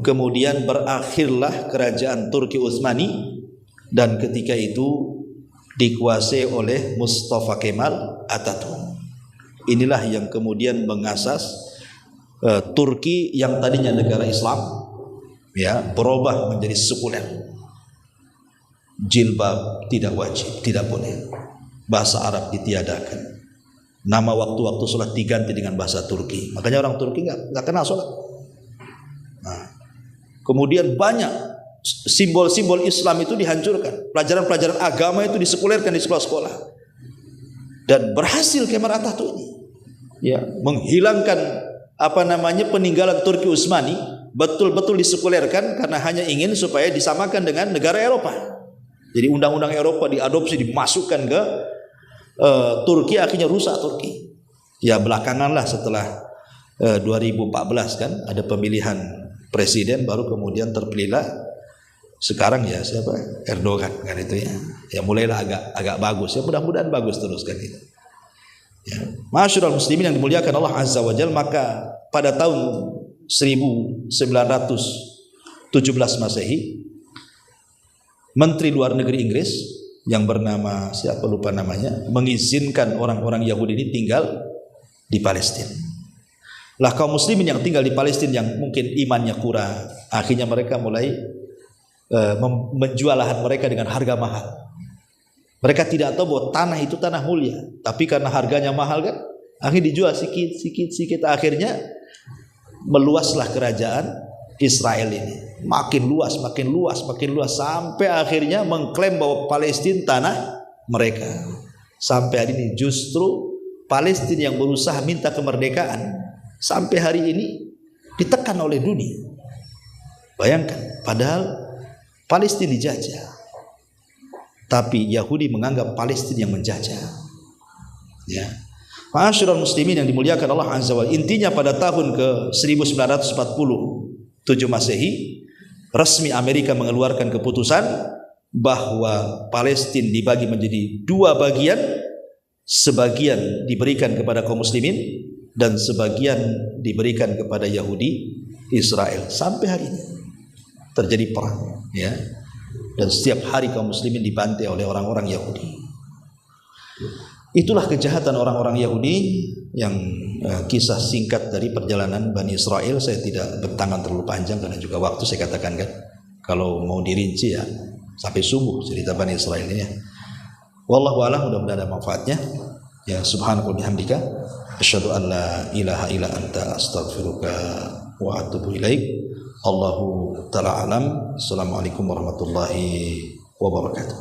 kemudian berakhirlah kerajaan Turki Utsmani, dan ketika itu dikuasai oleh Mustafa Kemal Atatürk. Inilah yang kemudian mengasas Turki yang tadinya negara Islam, ya, berubah menjadi sekuler. Jilbab tidak wajib, tidak boleh. Bahasa Arab ditiadakan. Nama waktu-waktu sholat diganti dengan bahasa Turki. Makanya orang Turki nggak kenal sholat. Nah, kemudian banyak simbol-simbol Islam itu dihancurkan. Pelajaran-pelajaran agama itu disekulerkan di sekolah-sekolah. Dan berhasil Kemal Atatürk ini, ya, menghilangkan peninggalan Turki Utsmani, betul-betul disekulerkan karena hanya ingin supaya disamakan dengan negara Eropa. Jadi undang-undang Eropa diadopsi, dimasukkan ke Turki, akhirnya rusak Turki. Ya belakangan lah setelah 2014 kan ada pemilihan presiden, baru kemudian terpilihlah sekarang ya siapa, Erdogan kan itu ya. Ya mulailah agak bagus, ya mudah-mudahan bagus terus kan itu. Ya. Masyarul muslimin yang dimuliakan Allah Azza wa Jalla, maka pada tahun 1917 Masehi, Menteri Luar Negeri Inggris yang bernama siapa lupa namanya, mengizinkan orang-orang Yahudi ini tinggal di Palestina. Lah kaum muslimin yang tinggal di Palestina yang mungkin imannya kurang, akhirnya mereka mulai menjual lahan mereka dengan harga mahal. Mereka tidak tahu bahwa tanah itu tanah mulia, tapi karena harganya mahal kan, akhirnya dijual sikit. Akhirnya meluaslah kerajaan Israel ini, makin luas sampai akhirnya mengklaim bahwa Palestina tanah mereka. Sampai hari ini justru Palestina yang berusaha minta kemerdekaan sampai hari ini ditekan oleh dunia. Bayangkan, padahal Palestina dijajah, tapi Yahudi menganggap Palestina yang menjajah. Ya, Ma'asyiral muslimin yang dimuliakan Allah Azza wa Jalla, intinya pada tahun ke 1947 Masehi, resmi Amerika mengeluarkan keputusan bahwa Palestina dibagi menjadi dua bagian, sebagian diberikan kepada kaum muslimin dan sebagian diberikan kepada Yahudi Israel. Sampai hari ini terjadi perang, ya, dan setiap hari kaum muslimin dibantai oleh orang-orang Yahudi. Itulah kejahatan orang-orang Yahudi yang kisah singkat dari perjalanan Bani Israel. Saya tidak bertangan terlalu panjang karena juga waktu, saya katakan kan, kalau mau dirinci ya sampai subuh cerita Bani Israel ini ya. Wallahu a'lam, mudah-mudahan ada manfaatnya. Ya, subhanaka bihamdika asyhadu an la ilaha illa anta astaghfiruka wa atubu ilaik. Allahu ta'ala alam. Assalamualaikum warahmatullahi wabarakatuh.